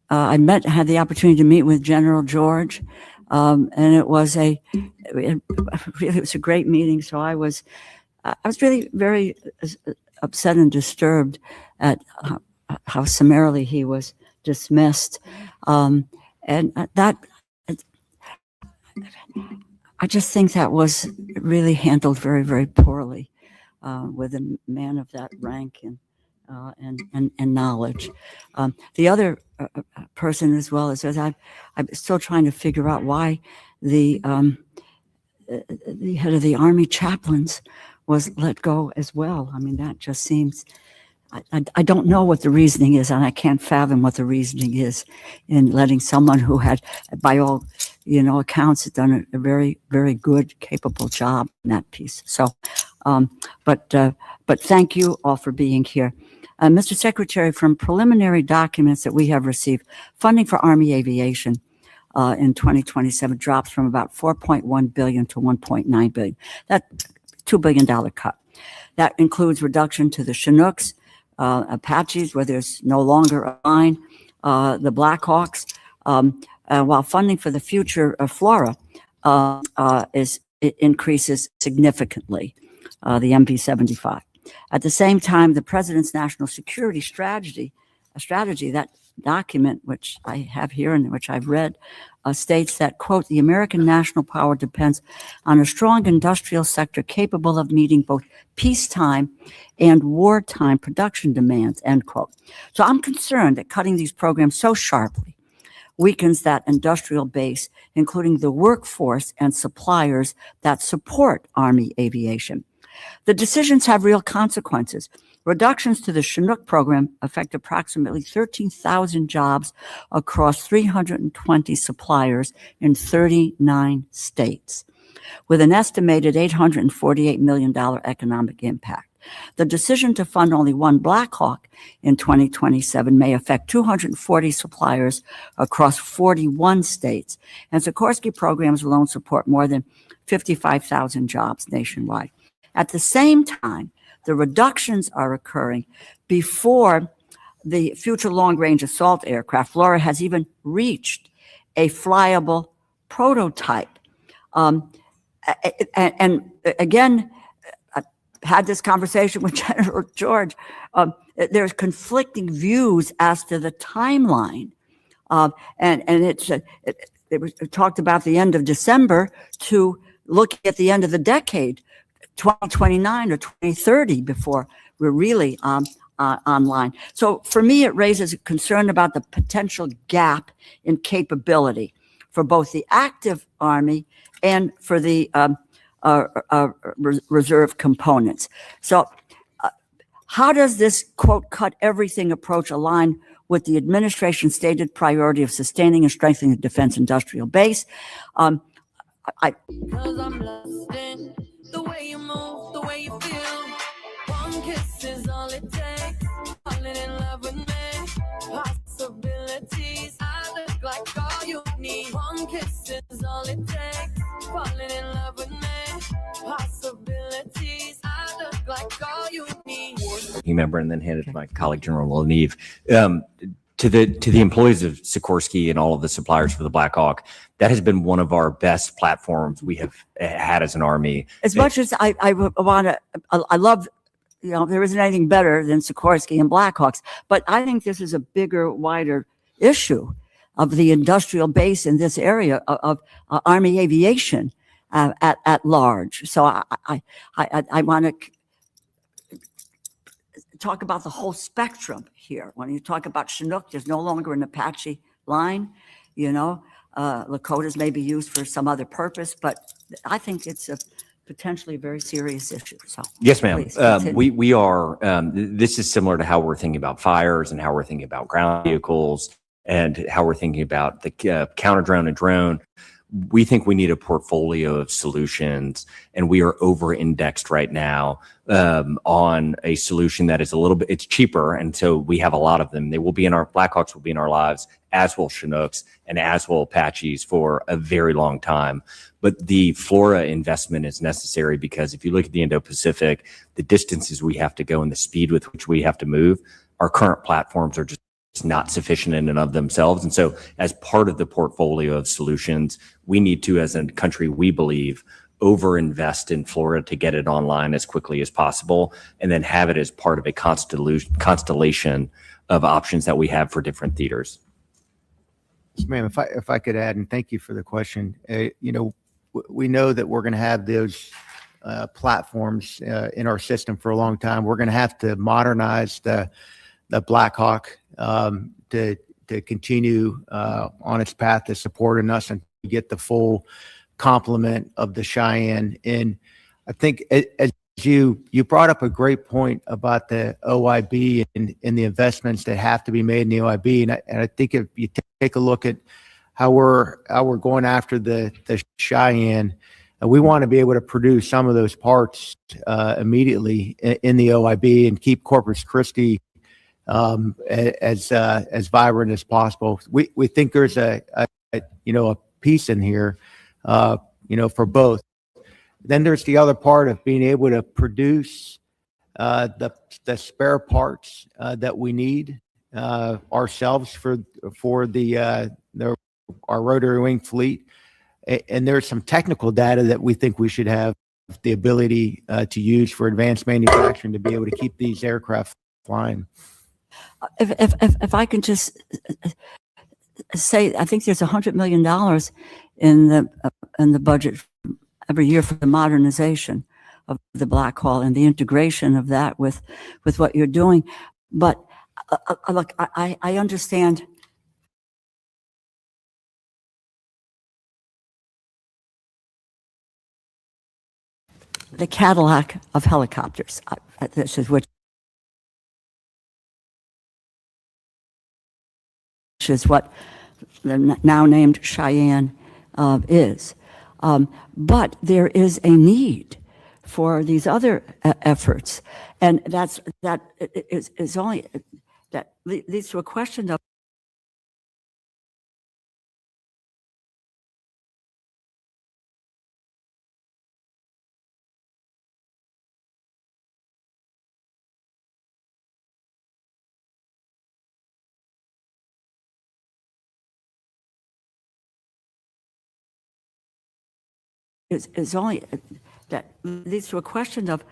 S10: I had the opportunity to meet with General George, and it was a great meeting. So I was really very upset and disturbed at how summarily he was dismissed, and that I just think that was really handled very, very poorly with a man of that rank and knowledge. The other person as well is I'm still trying to figure out why the head of the Army chaplains was let go as well. I mean, that just seems, I don't know what the reasoning is, and I can't fathom what the reasoning is in letting someone who had, by all accounts, had done a very, very good, capable job in that piece. So, but thank you all for being here. Mr. Secretary, from preliminary documents that we have received, funding for Army aviation in 2027 drops from about $4.1 billion to $1.9 billion. That's $2 billion cut. That includes reduction to the Chinooks, Apaches, where there's no longer a line, the Blackhawks, while funding for the future of FLRAA it increases significantly, the MV-75. At the same time, the President's National Security Strategy, that document, which I have here and which I've read, states that, quote, the American national power depends on a strong industrial sector capable of meeting both peacetime and wartime production demands, end quote. So I'm concerned that cutting these programs so sharply weakens that industrial base, including the workforce and suppliers that support Army aviation. The decisions have real consequences. Reductions to the Chinook program affect approximately 13,000 jobs across 320 suppliers in 39 states, with an estimated $848 million economic impact. The decision to fund only one Black Hawk in 2027 may affect 240 suppliers across 41 states, and Sikorsky programs alone support more than 55,000 jobs nationwide. At the same time, the reductions are occurring before the future long-range assault aircraft, FLRAA, has even reached a flyable prototype. And again, I had this conversation with General George. There's conflicting views as to the timeline. And it was talked about the end of December to looking at the end of the decade, 2029 or 2030 before we're really online. So for me, it raises a concern about the potential gap in capability for both the active Army and for the reserve components. So how does this, quote, cut everything approach align with the administration's stated priority of sustaining and strengthening the defense industrial base?
S11: Cause I'm lost in the way you move, the way you feel. One kiss is all it takes. Falling in love with me. Possibilities. I look like all you need. One kiss is all it takes. Falling in love with me. Possibilities. I look like all you need.
S5: Member and then handed to my colleague, General LaNeve. To the employees of Sikorsky and all of the suppliers for the Black Hawk, that has been one of our best platforms we have had as an Army.
S10: As much as I want to, I love, there isn't anything better than Sikorsky and Blackhawks, but I think this is a bigger, wider issue of the industrial base in this area of Army aviation at large. So I want to talk about the whole spectrum here. When you talk about Chinook, there's no longer an Apache line, Lakotas may be used for some other purpose, but I think it's a potentially very serious issue. So
S5: yes, ma'am.
S10: please continue.
S5: We are, this is similar to how we're thinking about fires and how we're thinking about ground vehicles and how we're thinking about the counter drone and drone. We think we need a portfolio of solutions, and we are over indexed right now on a solution that is a little bit, it's cheaper. And so we have a lot of them. They will be in our, Blackhawks will be in our lives, as will Chinooks and as will Apaches for a very long time. But the FLORA investment is necessary because if you look at the Indo-Pacific, the distances we have to go and the speed with which we have to move, our current platforms are just not sufficient in and of themselves. And so as part of the portfolio of solutions, we need to, as a country, we believe, over-invest in Florida to get it online as quickly as possible, and then have it as part of a constellation of options that we have for different theaters.
S6: Yes, ma'am, if I could add, and thank you for the question. We know that we're going to have those platforms in our system for a long time. We're going to have to modernize the Black Hawk to continue on its path to supporting us and get the full complement of the Cheyenne. And I think as you brought up a great point about the OIB and the investments that have to be made in the OIB. And I think if you take a look at how we're going after the Cheyenne, we want to be able to produce some of those parts immediately in the OIB and keep Corpus Christi as vibrant as possible. We think there's a piece in here, for both. Then there's the other part of being able to produce the spare parts that we need ourselves for our rotary wing fleet. And there's some technical data that we think we should have the ability to use for advanced manufacturing to be able to keep these aircraft flying.
S10: If I can just say, I think there's $100 million in the budget every year for the modernization of the Black Hawk and the integration of that with what you're doing. But look, I understand. The Cadillac of helicopters. This is which is what the now named Cheyenne is. But there is a need for these other efforts, and that is only that leads to a question of is only that leads to a question of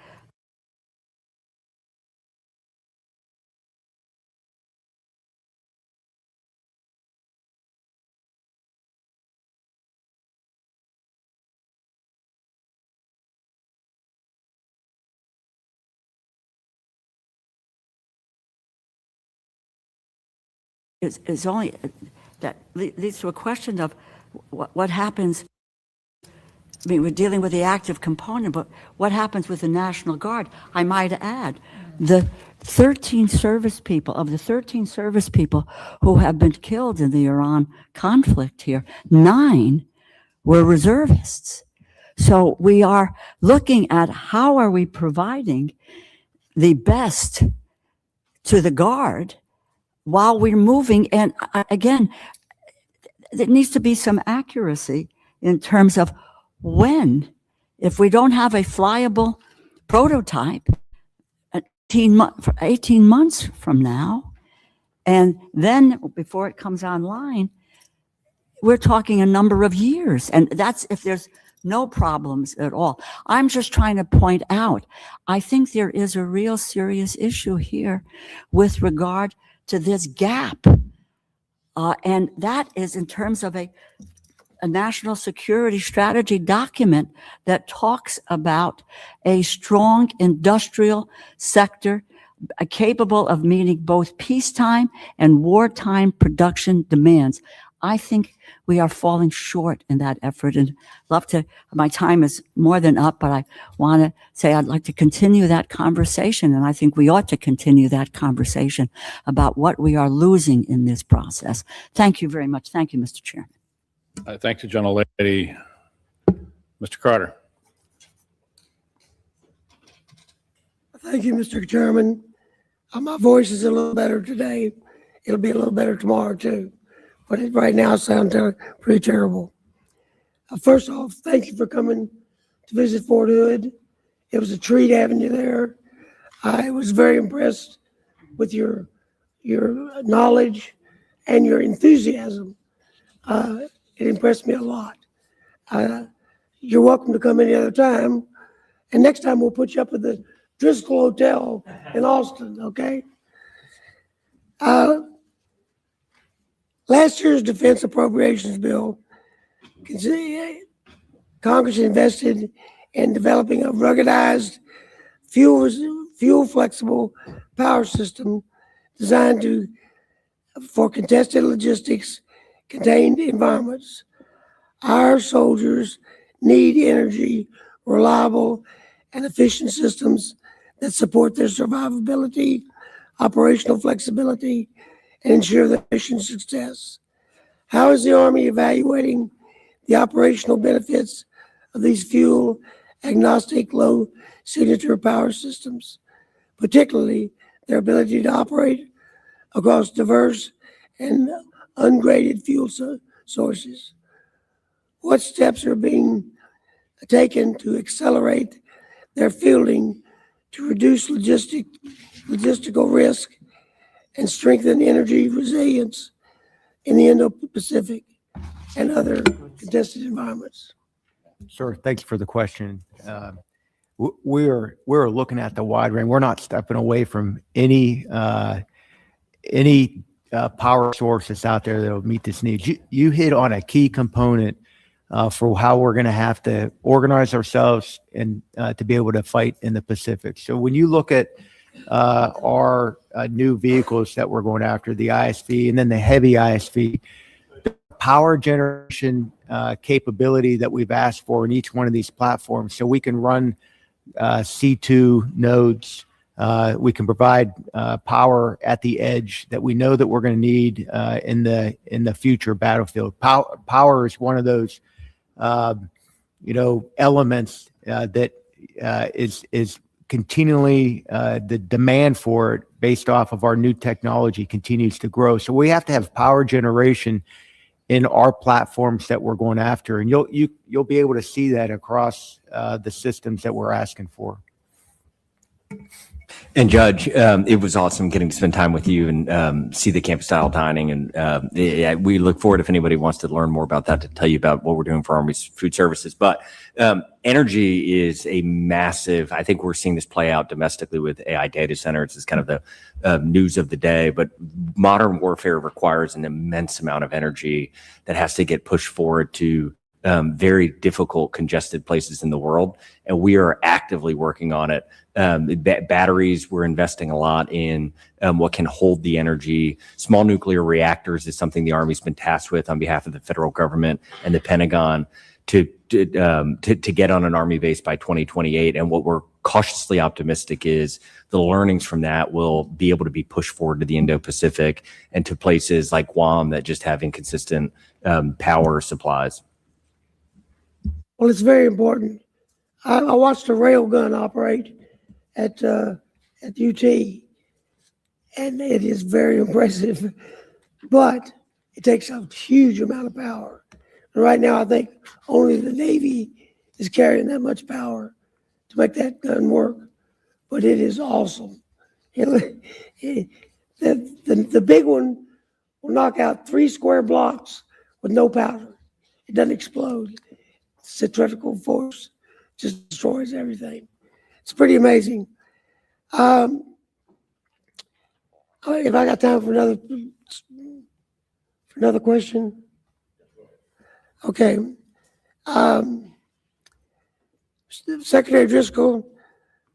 S10: is only that leads to a question of what happens. I mean, we're dealing with the active component, but what happens with the National Guard? I might add, the 13 service people who have been killed in the Iran conflict here, 9 were reservists. So we are looking at how are we providing the best to the Guard while we're moving. And again, there needs to be some accuracy in terms of when, if we don't have a flyable prototype 18 months from now, and then before it comes online, we're talking a number of years. And that's if there's no problems at all. I'm just trying to point out, I think there is a real serious issue here with regard to this gap. And that is in terms of a national security strategy document that talks about a strong industrial sector capable of meeting both peacetime and wartime production demands. I think we are falling short in that effort, and love to, my time is more than up, but I want to say I'd like to continue that conversation, and I think we ought to continue that conversation about what we are losing in this process. Thank you very much. Thank you, Mr. Chairman.
S1: Thank you, gentlelady. Mr. Carter.
S12: Thank you, Mr. Chairman. My voice is a little better today. It'll be a little better tomorrow, too. But right now, it sounds pretty terrible. First off, thank you for coming to visit Fort Hood. It was a treat having you there. I was very impressed with your knowledge and your enthusiasm. It impressed me a lot. You're welcome to come any other time. And next time we'll put you up at the Driscoll Hotel in Austin, okay? Last year's defense appropriations bill, Congress invested in developing a ruggedized, fuel-flexible power system designed for contested logistics contained environments. Our soldiers need energy, reliable and efficient systems that support their survivability, operational flexibility, and ensure their mission success. How is the Army evaluating the operational benefits of these fuel-agnostic, low-signature power systems, particularly their ability to operate across diverse and ungraded fuel sources? What steps are being taken to accelerate their fielding to reduce logistical risk and strengthen energy resilience in the Indo-Pacific and other contested environments?
S6: Sir, thanks for the question. We're looking at the wide range. We're not stepping away from any power source that's out there that will meet this need. You hit on a key component for how we're going to have to organize ourselves and to be able to fight in the Pacific. So when you look at our new vehicles that we're going after, the ISV and then the heavy ISV, the power generation capability that we've asked for in each one of these platforms, so we can run C2 nodes. We can provide power at the edge that we know that we're going to need in the future battlefield. Power is one of those elements that is continually the demand for it based off of our new technology continues to grow. So we have to have power generation in our platforms that we're going after, and you'll be able to see that across the systems that we're asking for.
S5: And Judge, it was awesome getting to spend time with you and see the campus-style dining. And we look forward, if anybody wants to learn more about that, to tell you about what we're doing for Army's Food Services. But energy is a massive, I think we're seeing this play out domestically with AI data centers. It's kind of the news of the day. But modern warfare requires an immense amount of energy that has to get pushed forward to very difficult, congested places in the world. And we are actively working on it. Batteries, we're investing a lot in what can hold the energy. Small nuclear reactors is something the Army's been tasked with on behalf of the federal government and the Pentagon to get on an Army base by 2028. And what we're cautiously optimistic is the learnings from that will be able to be pushed forward to the Indo-Pacific and to places like Guam that just have inconsistent power supplies.
S12: Well, it's very important. I watched a rail gun operate at UT, and it is very impressive, but it takes a huge amount of power. And right now, I think only the Navy is carrying that much power to make that gun work, but it is awesome. The big one will knock out 3 square blocks with no powder. It doesn't explode. Centrifugal force just destroys everything. It's pretty amazing. If I got time for another question, okay. Secretary Driscoll,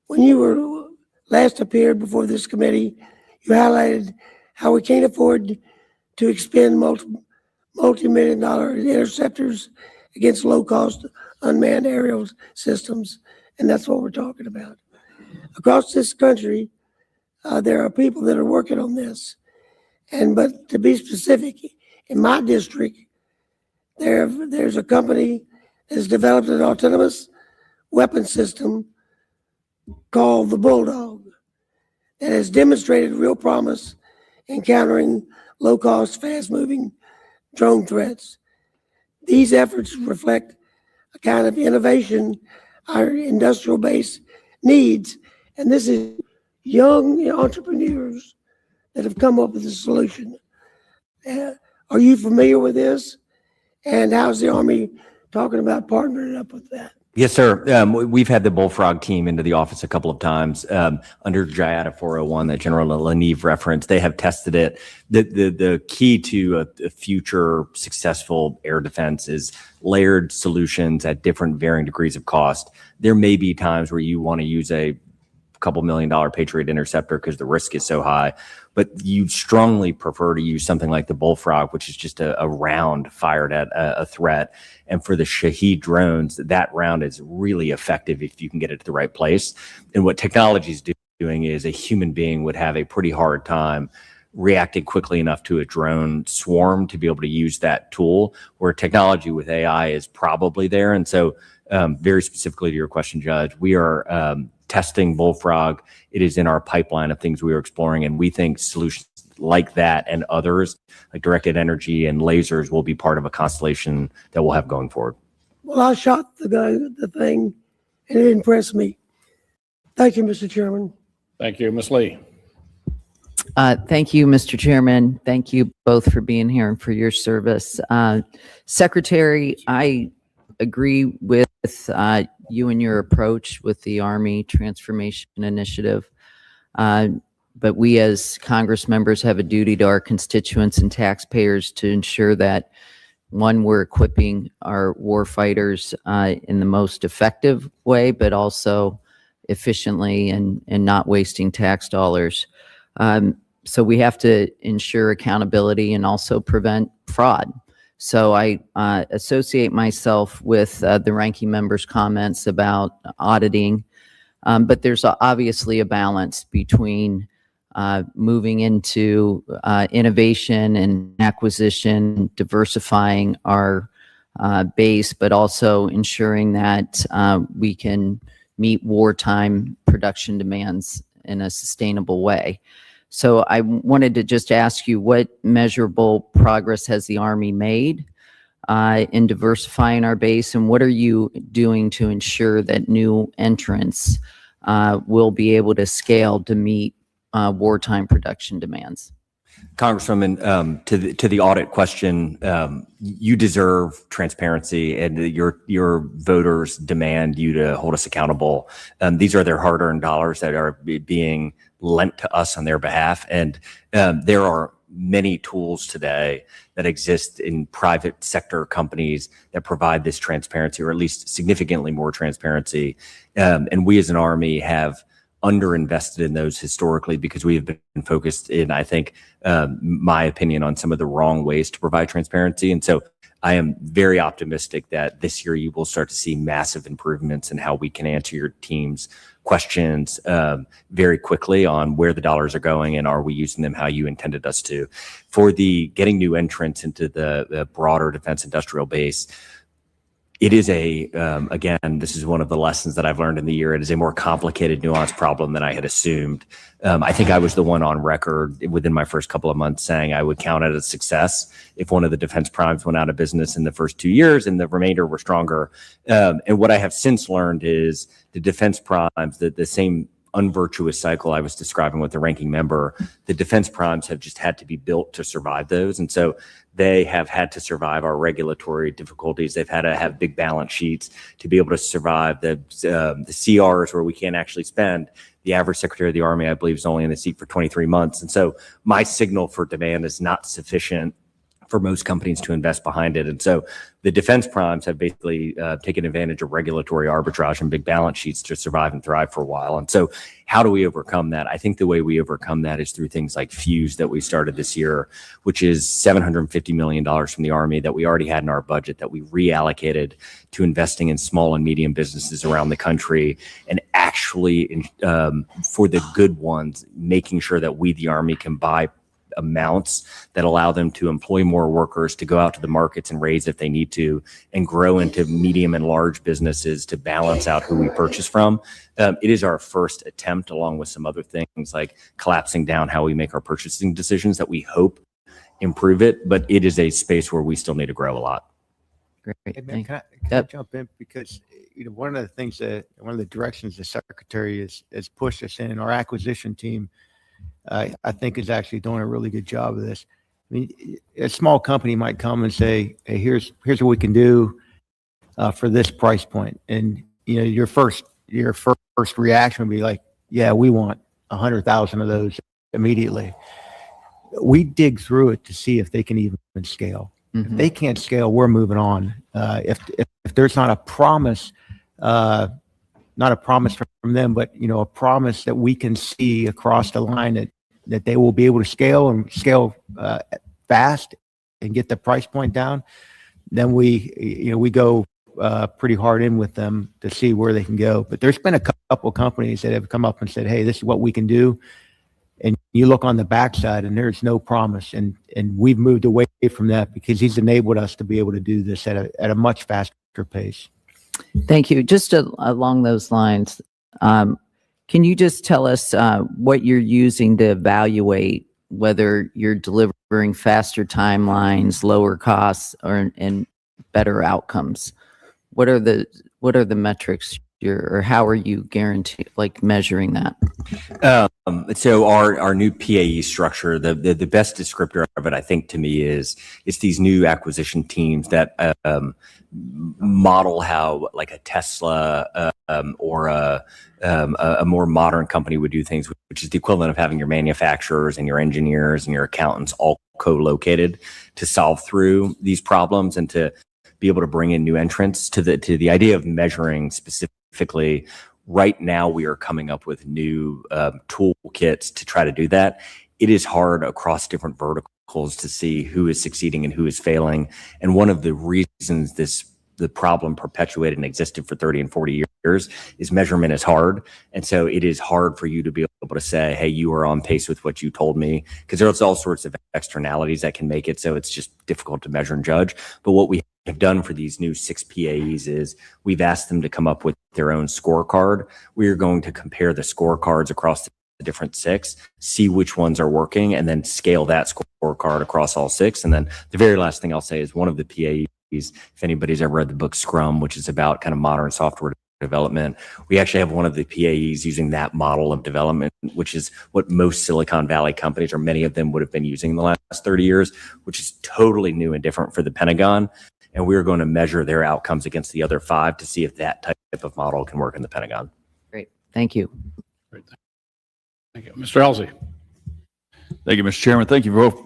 S12: when you were last appeared before this committee, you highlighted how we can't afford to expend multi-million-dollar interceptors against low-cost unmanned aerial systems, and that's what we're talking about. Across this country, there are people that are working on this, but to be specific, in my district, there's a company that has developed an autonomous weapon system called the Bulldog that has demonstrated real promise in countering low-cost, fast-moving drone threats. These efforts reflect a kind of innovation our industrial base needs, and this is young entrepreneurs that have come up with a solution. Are you familiar with this? And how's the Army talking about partnering up with that?
S5: Yes, sir. We've had the Bullfrog team into the office a couple of times under JIATA 401 that General LaNeve referenced. They have tested it. The key to a future successful air defense is layered solutions at different varying degrees of cost. There may be times where you want to use a couple $1 million Patriot interceptor because the risk is so high, but you strongly prefer to use something like the Bullfrog, which is just a round fired at a threat. And for the Shahed drones, that round is really effective if you can get it to the right place. And what technology is doing is a human being would have a pretty hard time reacting quickly enough to a drone swarm to be able to use that tool, where technology with AI is probably there. And so very specifically to your question, Judge, we are testing Bullfrog. It is in our pipeline of things we are exploring, and we think solutions like that and others like directed energy and lasers will be part of a constellation that we'll have going forward.
S12: Well, I shot the thing, and it impressed me. Thank you, Mr. Chairman.
S1: Thank you. Ms. Lee.
S13: Thank you, Mr. Chairman. Thank you both for being here and for your service. Secretary, I agree with you and your approach with the Army Transformation Initiative. But we as Congress members have a duty to our constituents and taxpayers to ensure that, one, we're equipping our war fighters in the most effective way, but also efficiently and not wasting tax dollars. So we have to ensure accountability and also prevent fraud. So I associate myself with the ranking member's comments about auditing, but there's obviously a balance between moving into innovation and acquisition, diversifying our base, but also ensuring that we can meet wartime production demands in a sustainable way. So I wanted to just ask you, what measurable progress has the Army made in diversifying our base, and what are you doing to ensure that new entrants will be able to scale to meet wartime production demands?
S5: Congresswoman, to the audit question, you deserve transparency, and your voters demand you to hold us accountable. These are their hard-earned dollars that are being lent to us on their behalf, and there are many tools today that exist in private sector companies that provide this transparency, or at least significantly more transparency. And we as an Army have underinvested in those historically because we have been focused in, I think, my opinion, on some of the wrong ways to provide transparency. And so I am very optimistic that this year you will start to see massive improvements in how we can answer your team's questions very quickly on where the dollars are going and are we using them how you intended us to. For the getting new entrants into the broader defense industrial base, It is again, this is one of the lessons that I've learned in the year. It is a more complicated, nuanced problem than I had assumed. I think I was the one on record within my first couple of months saying I would count it as success if one of the defense primes went out of business in the first 2 years and the remainder were stronger. And what I have since learned is the defense primes, the same unvirtuous cycle I was describing with the ranking member, the defense primes have just had to be built to survive those. And so they have had to survive our regulatory difficulties. They've had to have big balance sheets to be able to survive the CRs where we can't actually spend. The average Secretary of the Army, I believe, is only in the seat for 23 months. And so my signal for demand is not sufficient for most companies to invest behind it. And so the defense primes have basically taken advantage of regulatory arbitrage and big balance sheets to survive and thrive for a while. And so how do we overcome that? I think the way we overcome that is through things like Fuse that we started this year, which is $750 million from the Army that we already had in our budget that we reallocated to investing in small and medium businesses around the country and actually for the good ones, making sure that we, the Army, can buy amounts that allow them to employ more workers, to go out to the markets and raise if they need to, and grow into medium and large businesses to balance out who we purchase from. It is our first attempt, along with some other things like collapsing down how we make our purchasing decisions that we hope improve it, but it is a space where we still need to grow a lot.
S13: Great.
S6: Hey, man, can I jump in? Because one of the things that one of the directions the Secretary has pushed us in, our acquisition team, I think is actually doing a really good job of this. I mean, a small company might come and say, "Hey, here's what we can do for this price point," and your first reaction would be like, "Yeah, we want 100,000 of those immediately." We dig through it to see if they can even scale. If they can't scale, we're moving on. If there's not a promise. Not a promise from them, but a promise that we can see across the line that they will be able to scale fast and get the price point down, then we go pretty hard in with them to see where they can go. But there's been a couple of companies that have come up and said, "Hey, this is what we can do," and you look on the backside and there's no promise, and we've moved away from that because he's enabled us to be able to do this at a much faster pace.
S13: Thank you. Just along those lines, can you just tell us what you're using to evaluate whether you're delivering faster timelines, lower costs, and better outcomes? What are the metrics or how are you measuring that?
S5: So our new PAE structure, the best descriptor of it, I think, to me is it's these new acquisition teams that model how like a Tesla or a more modern company would do things, which is the equivalent of having your manufacturers and your engineers and your accountants all co-located to solve through these problems and to be able to bring in new entrants to the idea of measuring specifically. Right now, we are coming up with new toolkits to try to do that. It is hard across different verticals to see who is succeeding and who is failing. And one of the reasons the problem perpetuated and existed for 30 and 40 years is measurement is hard. And so it is hard for you to be able to say, "Hey, you are on pace with what you told me," because there's all sorts of externalities that can make it so it's just difficult to measure and judge. But what we have done for these new 6 PAEs is we've asked them to come up with their own scorecard. We are going to compare the scorecards across the different 6, see which ones are working, and then scale that scorecard across all 6. And then the very last thing I'll say is one of the PAEs, if anybody's ever read the book Scrum, which is about kind of modern software development, we actually have one of the PAEs using that model of development, which is what most Silicon Valley companies, or many of them, would have been using in the last 30 years, which is totally new and different for the Pentagon. And we're going to measure their outcomes against the other 5 to see if that type of model can work in the Pentagon.
S13: Great. Thank you.
S1: Great. Thank you. Mr. Elsie. Thank you, Mr. Chairman. Thank you both.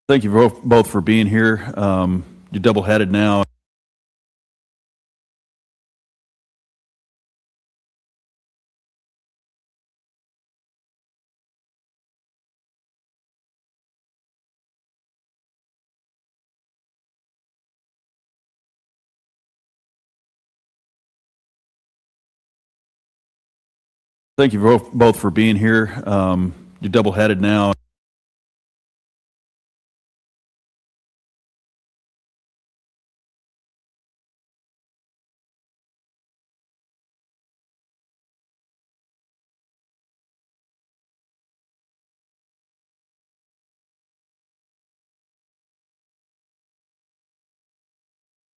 S1: Thank you both for being here. You're double-headed now.
S8: Thank you both for being here. You're double-headed now.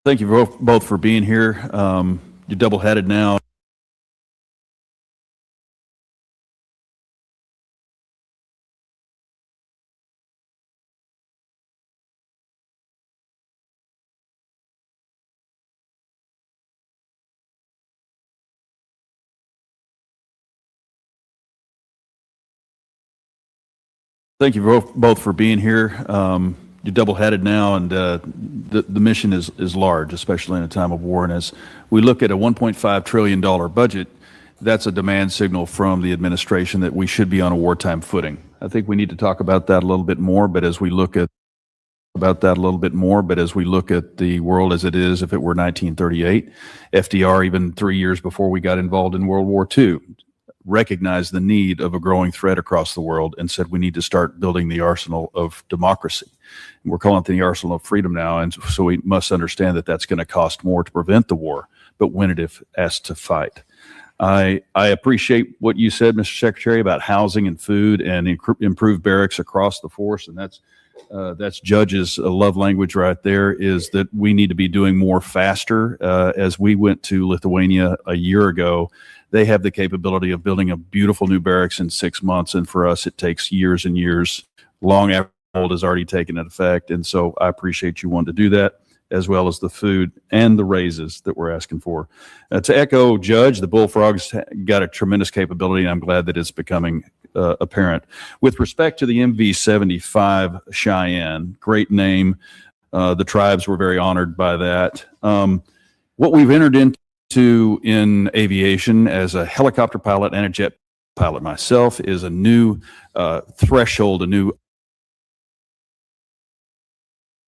S8: Thank you both for being here. You're double-headed now. Thank you both for being here. You're double-headed now, and the mission is large, especially in a time of war. And as we look at a $1.5 trillion budget, that's a demand signal from the administration that we should be on a wartime footing. I think we need to talk about that a little bit more, but as we look at the world as it is, if it were 1938, FDR, even 3 years before we got involved in World War II, recognized the need of a growing threat across the world and said we need to start building the arsenal of democracy. And we're calling it the arsenal of freedom now, and so we must understand that that's going to cost more to prevent the war, but win it if asked to fight. I appreciate what you said, Mr. Secretary, about housing and food and improved barracks across the force, and that's Judge's love language right there, is that we need to be doing more faster. As we went to Lithuania a year ago, they have the capability of building a beautiful new barracks in 6 months, and for us it takes years and years, long after the hold has already taken effect. And so I appreciate you wanting to do that, as well as the food and the raises that we're asking for. To echo Judge, the Bullfrogs got a tremendous capability, and I'm glad that it's becoming apparent. With respect to the MV-75 Cheyenne, great name. The tribes were very honored by that. What we've entered into in aviation as a helicopter pilot and a jet pilot myself is a new threshold, a new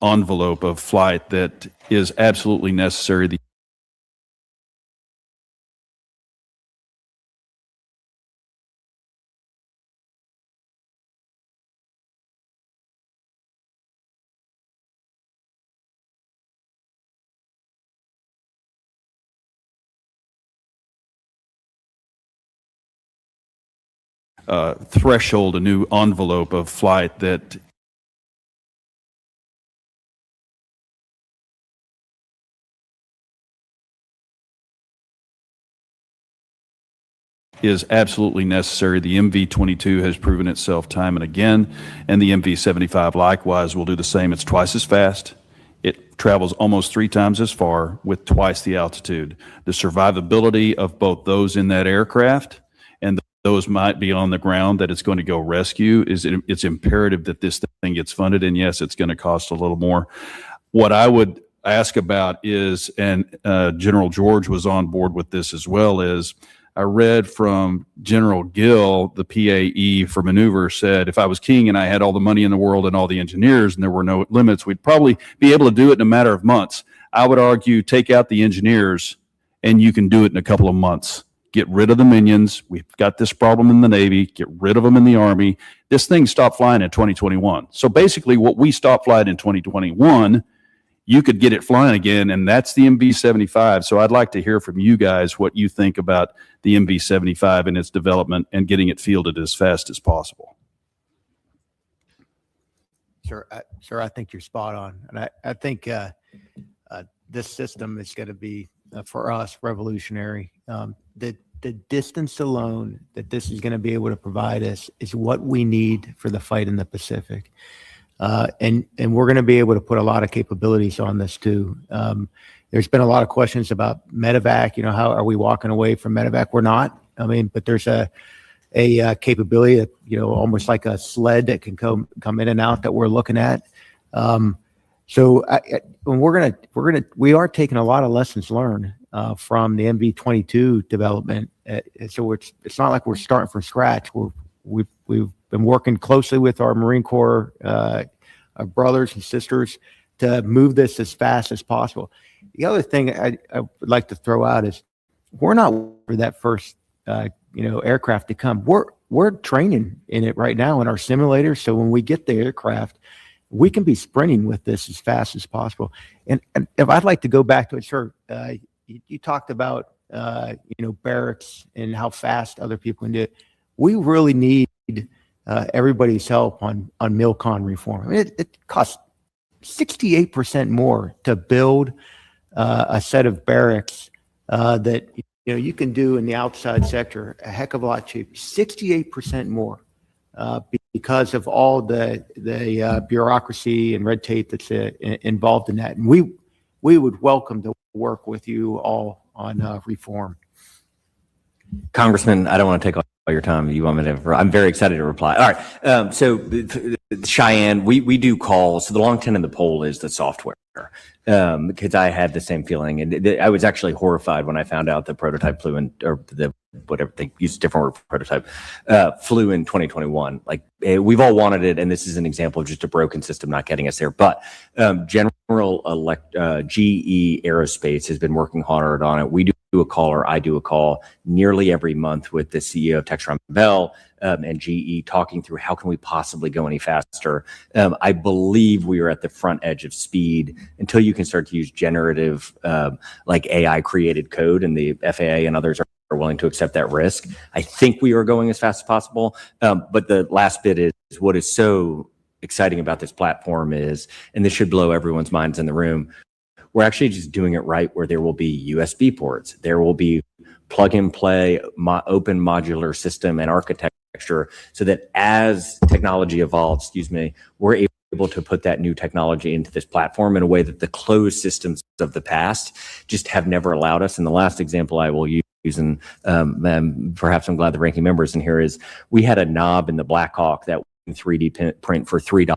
S8: envelope of flight that is absolutely necessary. Threshold, a new envelope of flight that is absolutely necessary. The MV-22 has proven itself time and again, and the MV-75 likewise will do the same. It's twice as fast. It travels almost 3 times as far with twice the altitude. The survivability of both those in that aircraft and those might be on the ground that it's going to go rescue it's imperative that this thing gets funded. And yes, it's going to cost a little more. What I would ask about is, and General George was on board with this as well, is I read from General Gill, the PAE for maneuver, said if I was king and I had all the money in the world and all the engineers and there were no limits, we'd probably be able to do it in a matter of months. I would argue take out the engineers and you can do it in a couple of months. Get rid of the minions. We've got this problem in the Navy. Get rid of them in the Army. This thing stopped flying in 2021. So basically what we stopped flying in 2021, you could get it flying again, and that's the MV-75. So I'd like to hear from you guys what you think about the MV-75 and its development and getting it fielded as fast as possible.
S6: Sir, I think you're spot on. And I think this system is going to be, for us, revolutionary. The distance alone that this is going to be able to provide us is what we need for the fight in the Pacific. And we're going to be able to put a lot of capabilities on this too. There's been a lot of questions about medevac. How are we walking away from medevac? We're not. But there's a capability that, almost like a sled that can come in and out that we're looking at. So we are taking a lot of lessons learned from the MV-22 development. So it's not like we're starting from scratch. We've been working closely with our Marine Corps our brothers and sisters to move this as fast as possible. The other thing I would like to throw out is we're not for that first aircraft to come. We're training in it right now in our simulators. So when we get the aircraft, we can be sprinting with this as fast as possible. And if I'd like to go back to it, sir, you talked about, barracks and how fast other people can do it. We really need everybody's help on MILCON reform. I mean, it costs 68% more to build a set of barracks that you can do in the outside sector a heck of a lot cheaper. 68% more because of all the bureaucracy and red tape that's involved in that. And we would welcome to work with you all on reform.
S5: Congressman, I don't want to take all your time. You want me to? I'm very excited to reply. All right. So Cheyenne, we do calls. So the long 10 in the pole is the software. Because I had the same feeling, and I was actually horrified when I found out the prototype flew in, or whatever they use a different word for prototype, flew in 2021. Like we've all wanted it, and this is an example of just a broken system not getting us there. But GE Aerospace has been working hard on it. We do a call, or I do a call nearly every month with the CEO of Textron Bell and GE, talking through how can we possibly go any faster. I believe we are at the front edge of speed until you can start to use generative, like AI created code, and the FAA and others are willing to accept that risk. I think we are going as fast as possible. But the last bit is what is so exciting about this platform is, and this should blow everyone's minds in the room, we're actually just doing it right where there will be USB ports. There will be plug and play, open modular system and architecture, so that as technology evolves, we're able to put that new technology into this platform in a way that the closed systems of the past just have never allowed us. And the last example I will use, and perhaps I'm glad the ranking member is in here, is we had a knob in the Black Hawk that 3D print for $3.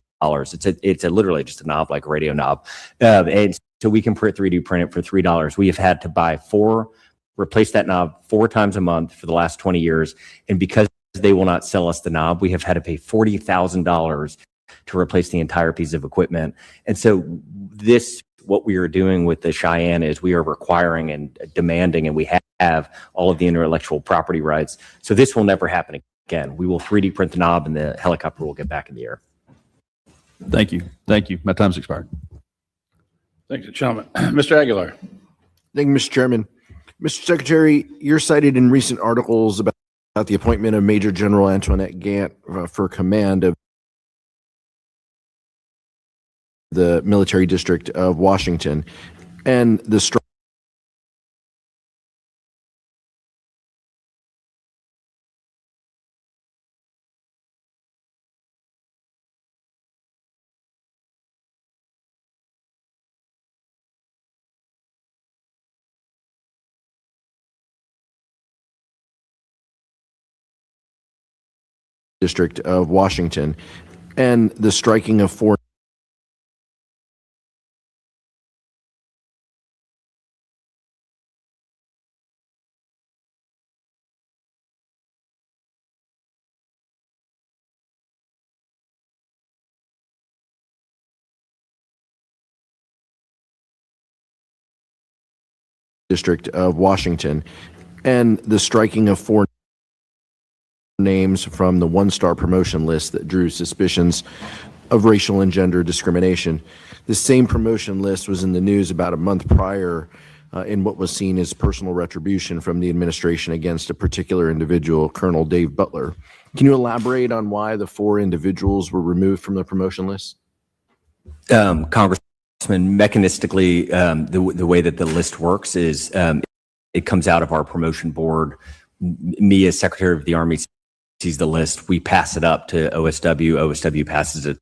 S5: It's literally just a knob, like a radio knob. And so we can 3D print it for $3. We have had to replace that knob 4 times a month for the last 20 years. And because they will not sell us the knob, we have had to pay $40,000 to replace the entire piece of equipment. And so what we are doing with the Cheyenne is we are requiring and demanding, and we have all of the intellectual property rights. So this will never happen again. We will 3D print the knob and the helicopter will get back in the air.
S1: Thank you. My time's expired. Thank you, gentlemen. Mr. Aguilar.
S14: Thank you, Mr. Chairman. Mr. Secretary, you're cited in recent articles about the appointment of Major General Antoinette Gant for command of the military district of Washington, and the district of Washington, and the striking of 4 district of Washington, and the striking of 4 names from the 1-star promotion list that drew suspicions of racial and gender discrimination. The same promotion list was in the news about a month prior in what was seen as personal retribution from the administration against a particular individual, Colonel Dave Butler. Can you elaborate on why the 4 individuals were removed from the promotion list?
S5: Congressman, mechanistically, the way that the list works is it comes out of our promotion board. Me as Secretary of the Army sees the list. We pass it up to OSW. OSW passes it to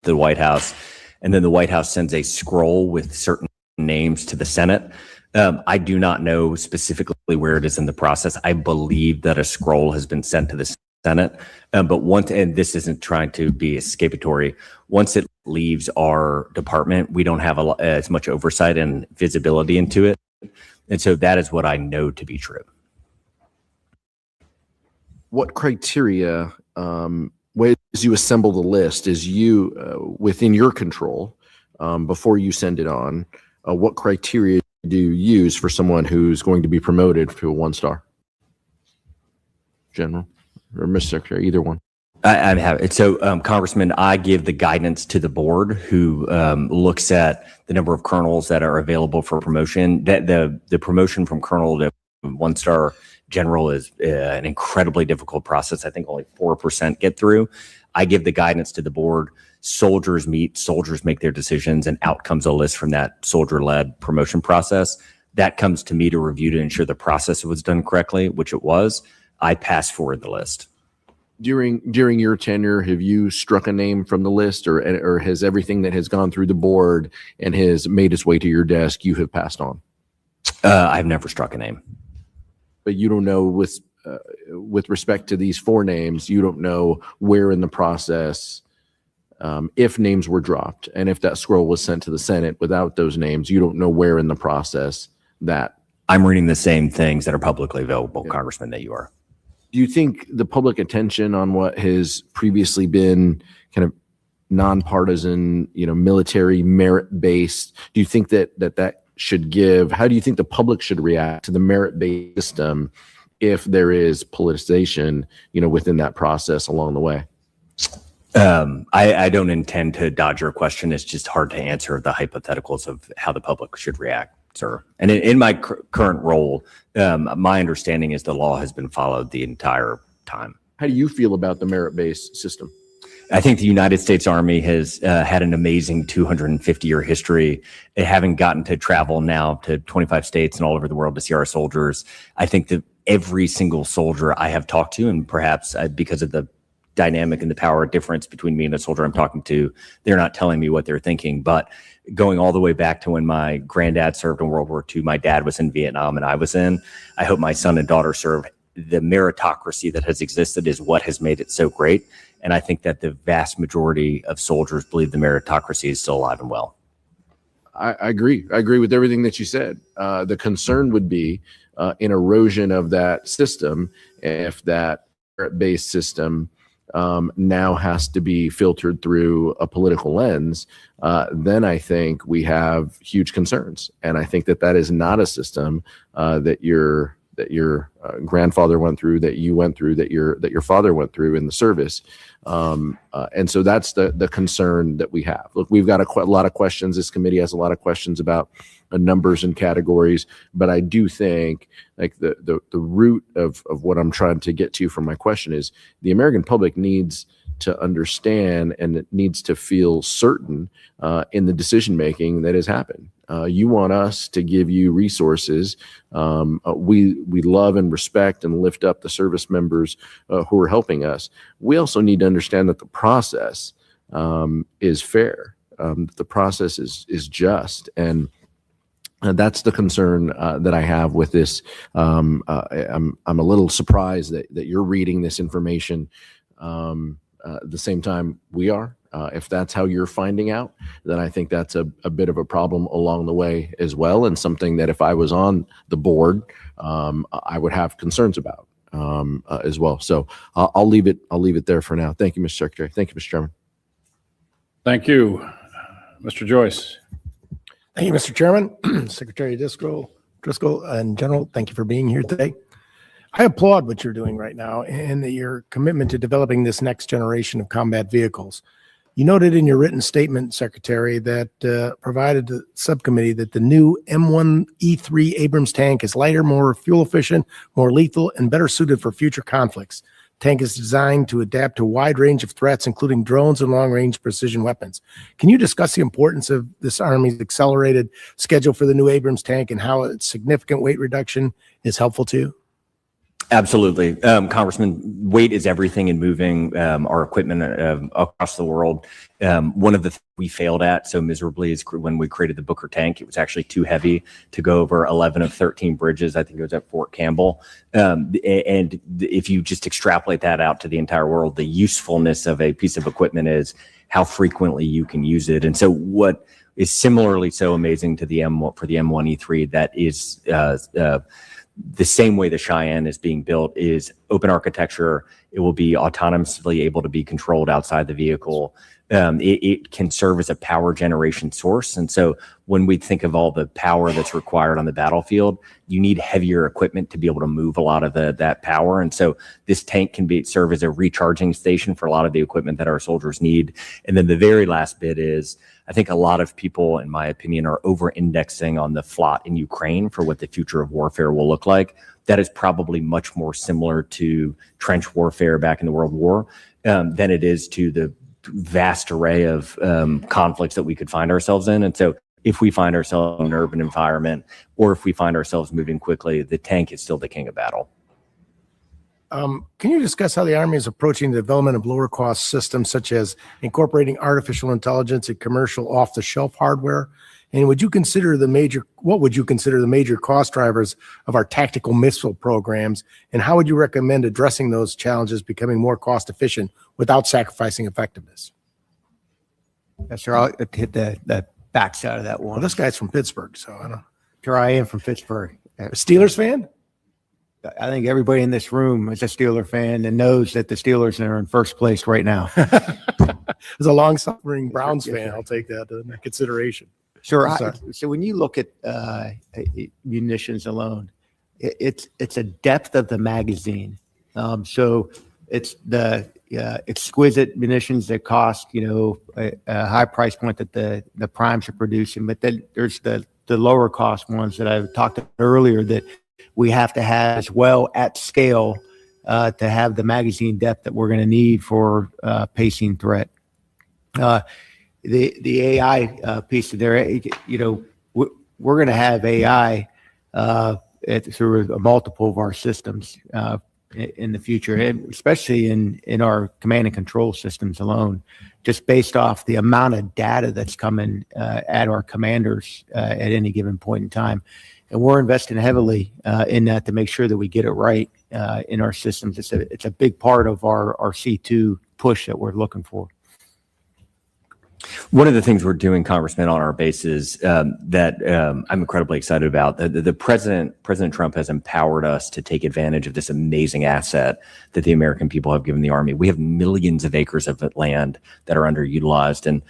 S5: the White House. And then the White House sends a scroll with certain names to the Senate. I do not know specifically where it is in the process. I believe that a scroll has been sent to the Senate. But and this isn't trying to be escapatory, once it leaves our department, we don't have as much oversight and visibility into it. And so that is what I know to be true.
S14: What criteria, as you assemble the list, is within your control before you send it on? What criteria do you use for someone who's going to be promoted to a 1-star? General, or Mr. Secretary, either one.
S5: I'm happy. So, Congressman, I give the guidance to the board who looks at the number of colonels that are available for promotion. That the promotion from colonel to one-star general is an incredibly difficult process. I think only 4% get through. I give the guidance to the board. Soldiers meet, soldiers make their decisions, and out comes a list from that soldier-led promotion process. That comes to me to review to ensure the process was done correctly, which it was. I pass forward the list.
S14: During your tenure, have you struck a name from the list, or has everything that has gone through the board and has made its way to your desk you have passed on?
S5: I've never struck a name.
S14: But you don't know with respect to these 4 names, you don't know where in the process, if names were dropped, and if that scroll was sent to the Senate without those names, you don't know where in the process that.
S5: I'm reading the same things that are publicly available, yeah. Congressman, that you are.
S14: Do you think the public attention on what has previously been kind of nonpartisan, military merit-based, do you think that should give, how do you think the public should react to the merit-based system if there is politicization, within that process along the way?
S5: I don't intend to dodge your question. It's just hard to answer the hypotheticals of how the public should react, sir. And in my current role, my understanding is the law has been followed the entire time.
S14: How do you feel about the merit-based system?
S5: I think the United States Army has had an amazing 250-year history. Having gotten to travel now to 25 states and all over the world to see our soldiers, I think that every single soldier I have talked to, and perhaps because of the dynamic and the power difference between me and the soldier I'm talking to, they're not telling me what they're thinking. But going all the way back to when my granddad served in World War II, my dad was in Vietnam and I was in, I hope my son and daughter serve. The meritocracy that has existed is what has made it so great. And I think that the vast majority of soldiers believe the meritocracy is still alive and well.
S14: I agree. I agree with everything that you said. The concern would be an erosion of that system if that merit-based system now has to be filtered through a political lens. Then I think we have huge concerns. And I think that is not a system that your grandfather went through, that you went through, that your father went through in the service. And so that's the concern that we have. Look, we've got a lot of questions. This committee has a lot of questions about numbers and categories, but I do think like the root of what I'm trying to get to from my question is the American public needs to understand and it needs to feel certain in the decision making that has happened. You want us to give you resources. We love and respect and lift up the service members who are helping us. We also need to understand that the process is fair. The process is just, and that's the concern that I have with this. I'm a little surprised that you're reading this information at the same time we are. If that's how you're finding out, then I think that's a bit of a problem along the way as well, and something that if I was on the board, I would have concerns about as well. So I'll leave it there for now. Thank you, Mr. Secretary. Thank you, Mr. Chairman.
S1: Thank you, Mr. Joyce.
S15: Thank you, Mr. Chairman. Secretary Driscoll, and General, thank you for being here today. I applaud what you're doing right now and your commitment to developing this next generation of combat vehicles. You noted in your written statement, Secretary, that provided the subcommittee that the new M1E3 Abrams tank is lighter, more fuel efficient, more lethal, and better suited for future conflicts. Tank is designed to adapt to a wide range of threats, including drones and long-range precision weapons. Can you discuss the importance of this Army's accelerated schedule for the new Abrams tank and how its significant weight reduction is helpful to you?
S5: Absolutely. Congressman, weight is everything in moving our equipment across the world. One of the things we failed at so miserably is when we created the Booker tank. It was actually too heavy to go over 11 of 13 bridges. I think it was at Fort Campbell. And if you just extrapolate that out to the entire world, the usefulness of a piece of equipment is how frequently you can use it. And so what is similarly so amazing to the M1E3 that is the same way the Cheyenne is being built is open architecture. It will be autonomously able to be controlled outside the vehicle. It can serve as a power generation source. And so when we think of all the power that's required on the battlefield, you need heavier equipment to be able to move a lot of that power. And so this tank can serve as a recharging station for a lot of the equipment that our soldiers need. And then the very last bit is, I think a lot of people, in my opinion, are over-indexing on the FLOT in Ukraine for what the future of warfare will look like. That is probably much more similar to trench warfare back in the World War than it is to the vast array of conflicts that we could find ourselves in. And so if we find ourselves in an urban environment, or if we find ourselves moving quickly, the tank is still the king of battle.
S15: Can you discuss how the Army is approaching the development of lower cost systems, such as incorporating artificial intelligence and commercial off-the-shelf hardware? And what would you consider the major cost drivers of our tactical missile programs? And how would you recommend addressing those challenges, becoming more cost efficient without sacrificing effectiveness?
S6: Yes, sir. I'll hit the backside of that one.
S15: Well, this guy's from Pittsburgh, so I don't know.
S6: Sure, I am from Pittsburgh.
S15: A Steelers fan?
S6: I think everybody in this room is a Steeler fan and knows that the Steelers are in first place right now.
S15: As a long-suffering Browns fan, I'll take that into consideration.
S6: Sure. So when you look at munitions alone, it's a depth of the magazine. So it's the exquisite munitions that cost, a high price point that the primes are producing, but then there's the lower cost ones that I talked about earlier that we have to have as well at scale to have the magazine depth that we're going to need for pacing threat. The AI piece of there, we're going to have AI through a multiple of our systems in the future, and especially in our command and control systems alone, just based off the amount of data that's coming at our commanders at any given point in time. And we're investing heavily in that to make sure that we get it right in our systems. It's a big part of our C2 push that we're looking for.
S5: One of the things we're doing, Congressman, on our bases that I'm incredibly excited about, the President Trump has empowered us to take advantage of this amazing asset that the American people have given the Army. We have millions of acres of land that are underutilized. And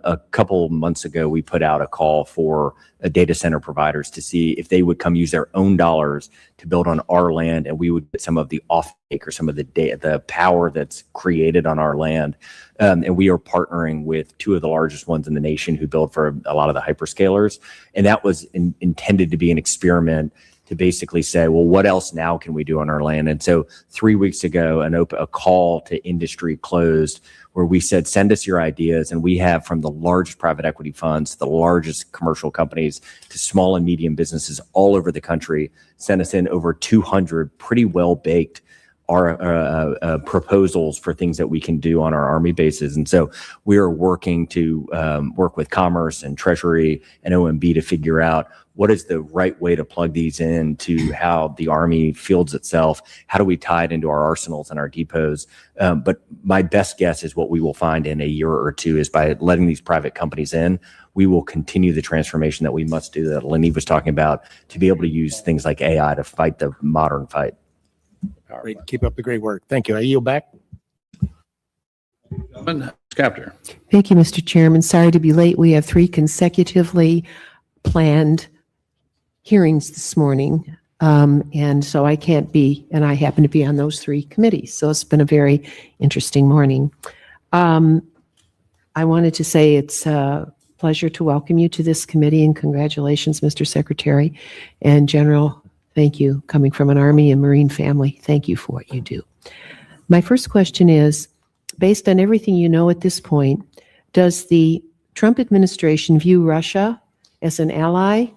S5: a couple months ago, we put out a call for data center providers to see if they would come use their own dollars to build on our land, and we would get some of the offtake or some of the power that's created on our land. And we are partnering with two of the largest ones in the nation who build for a lot of the hyperscalers. And that was intended to be an experiment to basically say, well, what else now can we do on our land? And so 3 weeks ago, a call to industry closed where we said, send us your ideas. And we have, from the largest private equity funds, the largest commercial companies, to small and medium businesses all over the country, sent us in over 200 pretty well-baked proposals for things that we can do on our Army bases. And so we are working to work with Commerce and Treasury and OMB to figure out what is the right way to plug these in to how the Army fields itself. How do we tie it into our arsenals and our depots? But my best guess is what we will find in a year or two is by letting these private companies in, we will continue the transformation that we must do, that LaNeve was talking about, to be able to use things like AI to fight the modern fight.
S15: Great. Keep up the great work. Thank you. I yield back.
S1: Captor.
S16: Thank you, Mr. Chairman. Sorry to be late. We have 3 consecutively planned hearings this morning. And so I can't be, and I happen to be on those 3 committees. So it's been a very interesting morning. I wanted to say it's a pleasure to welcome you to this committee, and congratulations, Mr. Secretary and General. Thank you. Coming from an Army and Marine family, thank you for what you do. My first question is, based on everything you know at this point, does the Trump administration view Russia as an ally,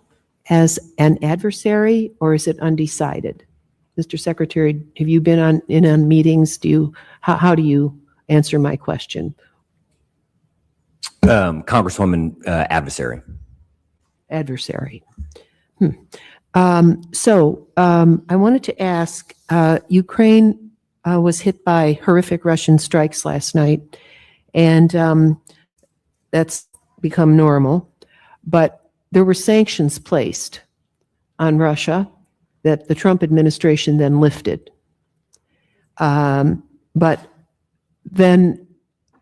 S16: as an adversary, or is it undecided? Mr. Secretary, have you been on meetings? How do you answer my question?
S5: Congresswoman, adversary.
S16: Adversary. I wanted to ask, Ukraine was hit by horrific Russian strikes last night, and that's become normal. But there were sanctions placed on Russia that the Trump administration then lifted. But then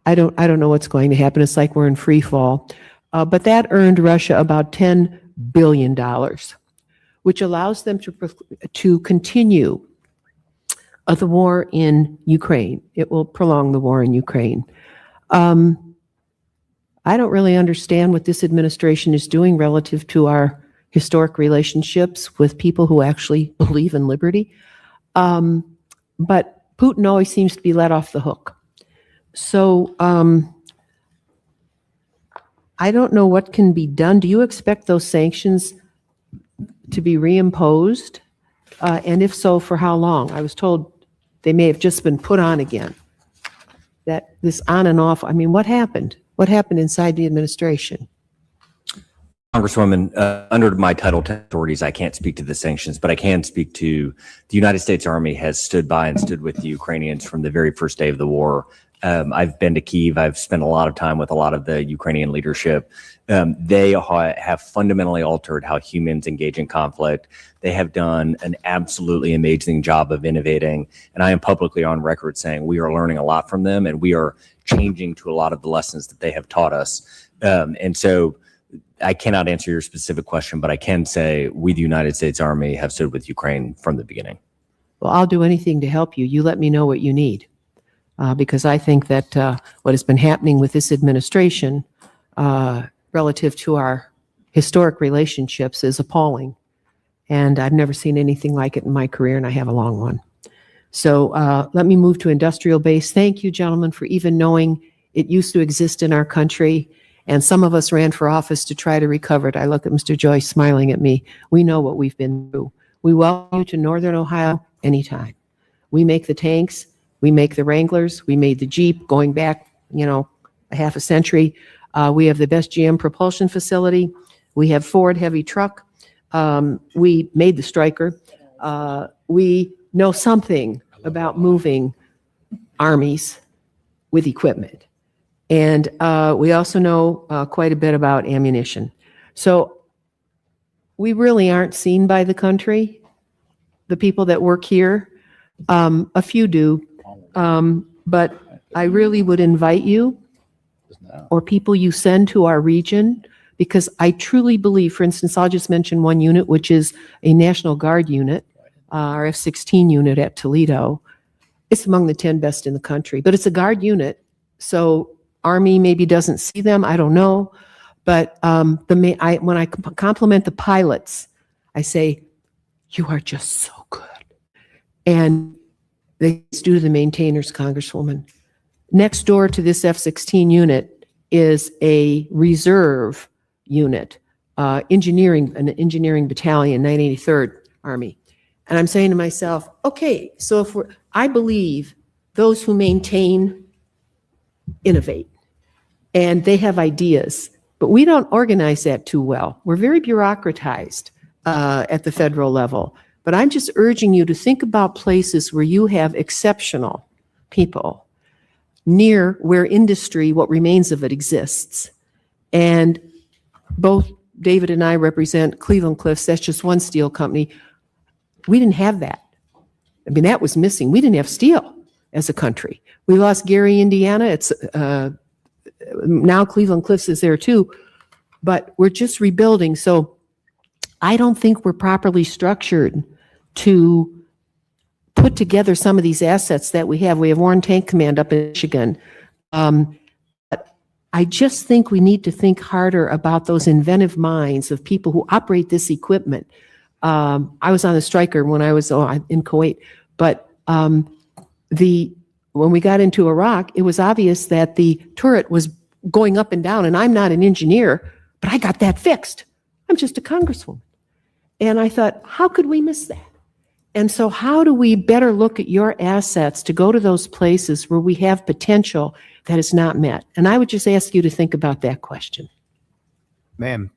S16: I don't know what's going to happen. It's like we're in free fall. But that earned Russia about $10 billion, which allows them to continue the war in Ukraine. It will prolong the war in Ukraine. I don't really understand what this administration is doing relative to our historic relationships with people who actually believe in liberty. But Putin always seems to be let off the hook. So I don't know what can be done. Do you expect those sanctions to be reimposed? And if so, for how long? I was told they may have just been put on again. That this on and off, I mean, what happened? What happened inside the administration?
S5: Congresswoman, under my Title 10 authorities, I can't speak to the sanctions, but I can speak to the United States Army has stood by and stood with the Ukrainians from the very first day of the war. I've been to Kyiv. I've spent a lot of time with a lot of the Ukrainian leadership. They have fundamentally altered how humans engage in conflict. They have done an absolutely amazing job of innovating. And I am publicly on record saying we are learning a lot from them, and we are changing to a lot of the lessons that they have taught us. And so I cannot answer your specific question, but I can say we, the United States Army, have stood with Ukraine from the beginning.
S16: Well, I'll do anything to help you. You let me know what you need. Because I think that what has been happening with this administration relative to our historic relationships is appalling. And I've never seen anything like it in my career, and I have a long one. So let me move to industrial base. Thank you, gentlemen, for even knowing it used to exist in our country. And some of us ran for office to try to recover it. I look at Mr. Joyce smiling at me. We know what we've been through. We welcome you to Northern Ohio anytime. We make the tanks. We make the Wranglers. We made the Jeep going back, a half a century. We have the best GM propulsion facility. We have Ford heavy truck. We made the Stryker. We know something about moving armies with equipment. And we also know quite a bit about ammunition. So we really aren't seen by the country, the people that work here. A few do. But I really would invite you or people you send to our region, because I truly believe, for instance, I'll just mention one unit, which is a National Guard unit, our F-16 unit at Toledo. It's among the 10 best in the country, but it's a Guard unit. So Army maybe doesn't see them, I don't know. But when I compliment the pilots, I say, you are just so good. And it's due to the maintainers, Congresswoman. Next door to this F-16 unit is a reserve unit, an engineering battalion, 983rd Army. And I'm saying to myself, okay, so I believe those who maintain innovate, and they have ideas, but we don't organize that too well. We're very bureaucratized at the federal level. But I'm just urging you to think about places where you have exceptional people near where industry, what remains of it, exists. And both David and I represent Cleveland Cliffs. That's just one steel company. We didn't have that. I mean, that was missing. We didn't have steel as a country. We lost Gary, Indiana. It's now Cleveland Cliffs is there too, but we're just rebuilding. So I don't think we're properly structured to put together some of these assets that we have. We have Warren Tank Command up in Michigan. But I just think we need to think harder about those inventive minds of people who operate this equipment. I was on the Stryker when I was in Kuwait, but when we got into Iraq, it was obvious that the turret was going up and down, and I'm not an engineer, but I got that fixed. I'm just a congresswoman. And I thought, how could we miss that? And so how do we better look at your assets to go to those places where we have potential that is not met? And I would just ask you to think about that question.
S6: Ma'am,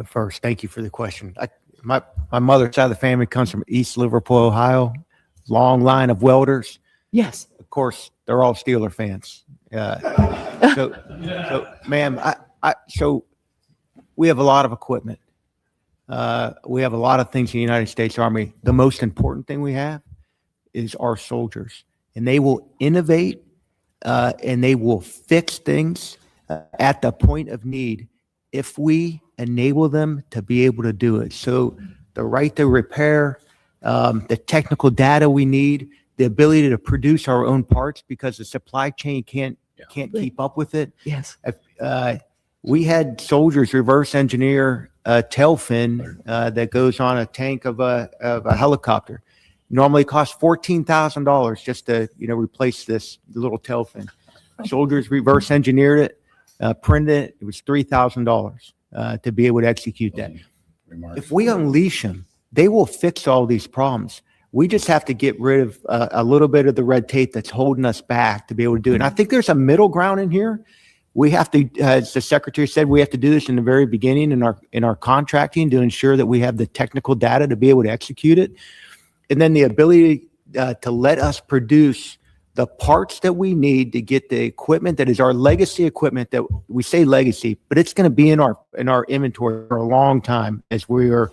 S6: first, thank you for the question. My mother's side of the family comes from East Liverpool, Ohio. Long line of welders.
S16: Yes.
S6: Of course, they're all Steeler fans. So, ma'am, so we have a lot of equipment. We have a lot of things in the United States Army. The most important thing we have is our soldiers, and they will innovate and they will fix things at the point of need if we enable them to be able to do it. So the right to repair, the technical data we need, the ability to produce our own parts because the supply chain can't keep up with it.
S16: Yes.
S6: We had soldiers reverse engineer a tail fin that goes on a tank of a helicopter. Normally costs $14,000 just to replace this little tail fin. Soldiers reverse engineered it, printed it. It was $3,000 to be able to execute that. If we unleash them, they will fix all these problems. We just have to get rid of a little bit of the red tape that's holding us back to be able to do it. And I think there's a middle ground in here. We have to, as the secretary said, we have to do this in the very beginning in our contracting to ensure that we have the technical data to be able to execute it. And then the ability to let us produce the parts that we need to get the equipment that is our legacy equipment, that we say legacy, but it's going to be in our inventory for a long time as we are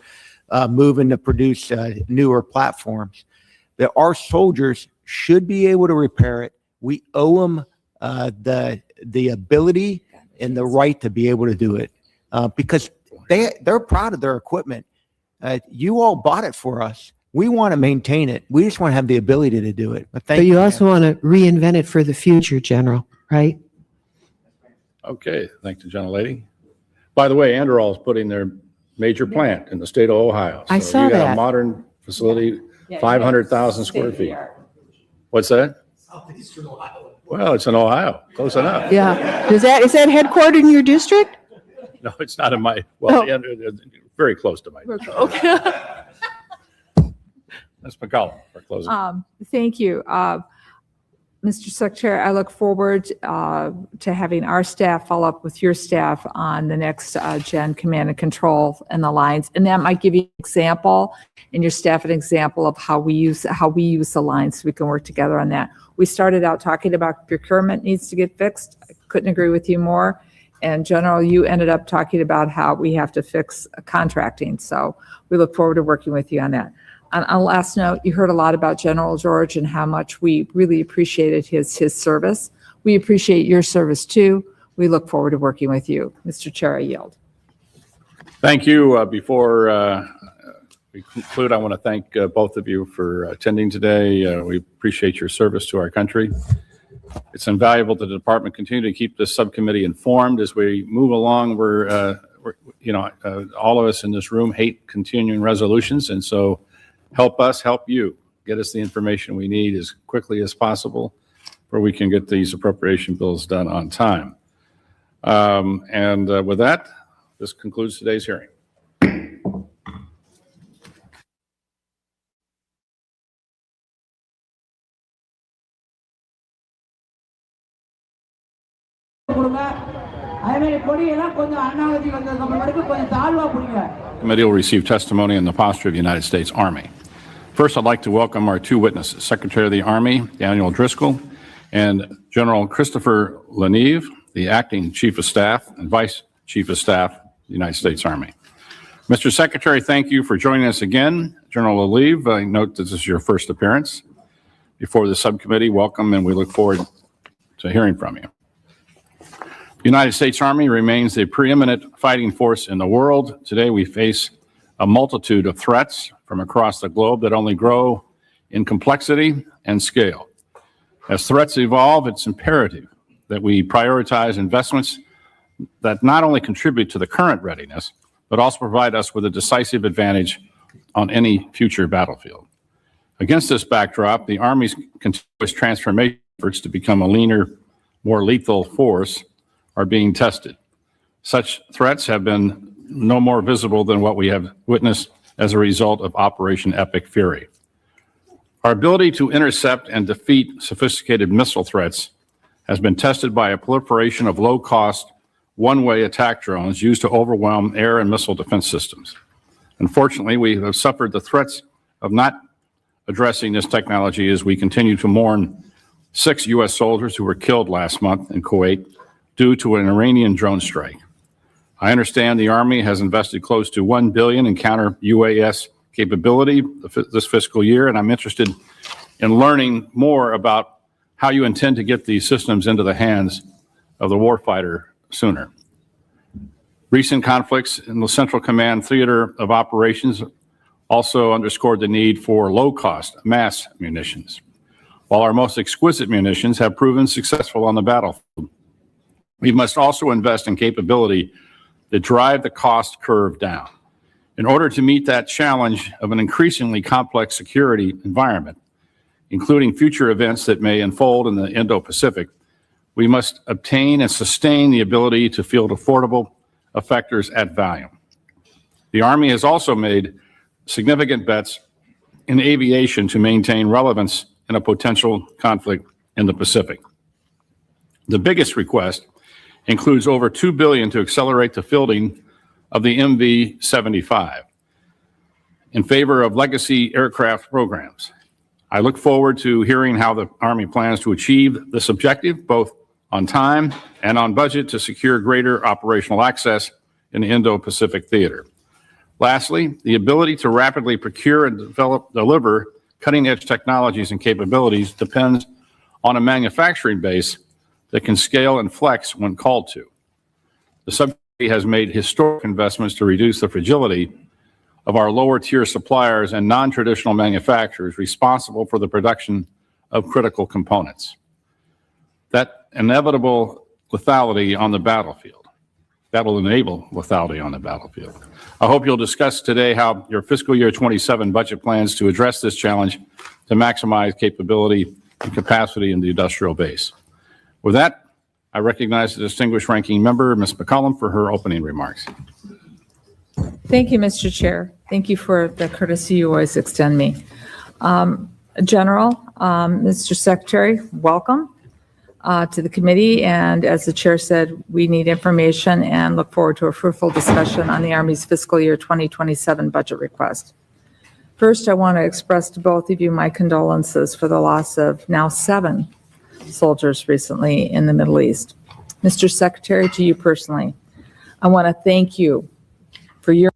S6: moving to produce newer platforms. That our soldiers should be able to repair it. We owe them the ability and the right to be able to do it because they're proud of their equipment. You all bought it for us. We want to maintain it. We just want to have the ability to do it. But
S16: But you also want to reinvent it for the future, General, right?
S1: Okay, thank the gentlelady. By the way, Anduril is putting their major plant in the state of Ohio.
S16: I
S1: So
S16: saw
S1: you got
S16: that.
S1: a modern facility, 500,000 square feet. What's that? Well, it's in Ohio, close enough.
S16: Yeah. Is that headquartered in your district?
S1: No, it's not in my, well, very close to my.
S2: Okay.
S1: Ms. McCollum for closing.
S2: Thank you. Mr. Secretary, I look forward to having our staff follow up with your staff on the next gen command and control and the lines. And that might give you an example and your staff an example of how we use the lines so we can work together on that. We started out talking about procurement needs to get fixed. I couldn't agree with you more. And General, you ended up talking about how we have to fix contracting. So we look forward to working with you on that. On a last note, you heard a lot about General George and how much we really appreciated his service. We appreciate your service too. We look forward to working with you. Mr. Chair, I yield.
S1: Thank you. Before we conclude, I want to thank both of you for attending today. We appreciate your service to our country. It's invaluable that the department continue to keep this subcommittee informed as we move along. We're all of us in this room hate continuing resolutions, and so help us help you. Get us the information we need as quickly as possible where we can get these appropriation bills done on time. With that, this concludes today's hearing. Committee will receive testimony on the posture of the United States Army. First, I'd like to welcome our two witnesses, Secretary of the Army, Daniel Driscoll, and General Christopher LaNeve, the Acting Chief of Staff and Vice Chief of Staff of the United States Army. Mr. Secretary, thank you for joining us again. General LaNeve, I note this is your first appearance before the subcommittee. Welcome, and we look forward to hearing from you. The United States Army remains the preeminent fighting force in the world. Today, we face a multitude of threats from across the globe that only grow in complexity and scale. As threats evolve, it's imperative that we prioritize investments that not only contribute to the current readiness, but also provide us with a decisive advantage on any future battlefield. Against this backdrop, the Army's continuous transformation efforts to become a leaner, more lethal force are being tested. Such threats have been no more visible than what we have witnessed as a result of Operation Epic Fury. Our ability to intercept and defeat sophisticated missile threats has been tested by a proliferation of low-cost, one-way attack drones used to overwhelm air and missile defense systems. Unfortunately, we have suffered the threats of not addressing this technology as we continue to mourn 6 U.S. soldiers who were killed last month in Kuwait due to an Iranian drone strike. I understand the Army has invested close to $1 billion in counter-UAS capability this fiscal year, and I'm interested in learning more about how you intend to get these systems into the hands of the warfighter sooner. Recent conflicts in the Central Command Theater of Operations also underscored the need for low-cost mass munitions. While our most exquisite munitions have proven successful on the battlefield, we must also invest in capability that drive the cost curve down. In order to meet that challenge of an increasingly complex security environment, including future events that may unfold in the Indo-Pacific, we must obtain and sustain the ability to field affordable effectors at volume. The Army has also made significant bets in aviation to maintain relevance in a potential conflict in the Pacific. The biggest request includes over $2 billion to accelerate the fielding of the MV-75 in favor of legacy aircraft programs. I look forward to hearing how the Army plans to achieve this objective, both on time and on budget, to secure greater operational access in the Indo-Pacific theater. Lastly, the ability to rapidly procure and deliver cutting-edge technologies and capabilities depends on a manufacturing base that can scale and flex when called to. The subcommittee has made historic investments to reduce the fragility of our lower-tier suppliers and non-traditional manufacturers responsible for the production of critical components. That inevitable lethality on the battlefield. That will enable lethality on the battlefield. I hope you'll discuss today how your fiscal year 27 budget plans to address this challenge to maximize capability and capacity in the industrial base. With that, I recognize the distinguished ranking member, Ms. McCollum, for her opening remarks.
S2: Thank you, Mr. Chair. Thank you for the courtesy you always extend me. General, Mr. Secretary, welcome to the committee. And as the chair said, we need information and look forward to a fruitful discussion on the Army's fiscal year 2027 budget request. First, I want to express to both of you my condolences for the loss of now 7 soldiers recently in the Middle East. Mr. Secretary, to you personally, I want to thank you for your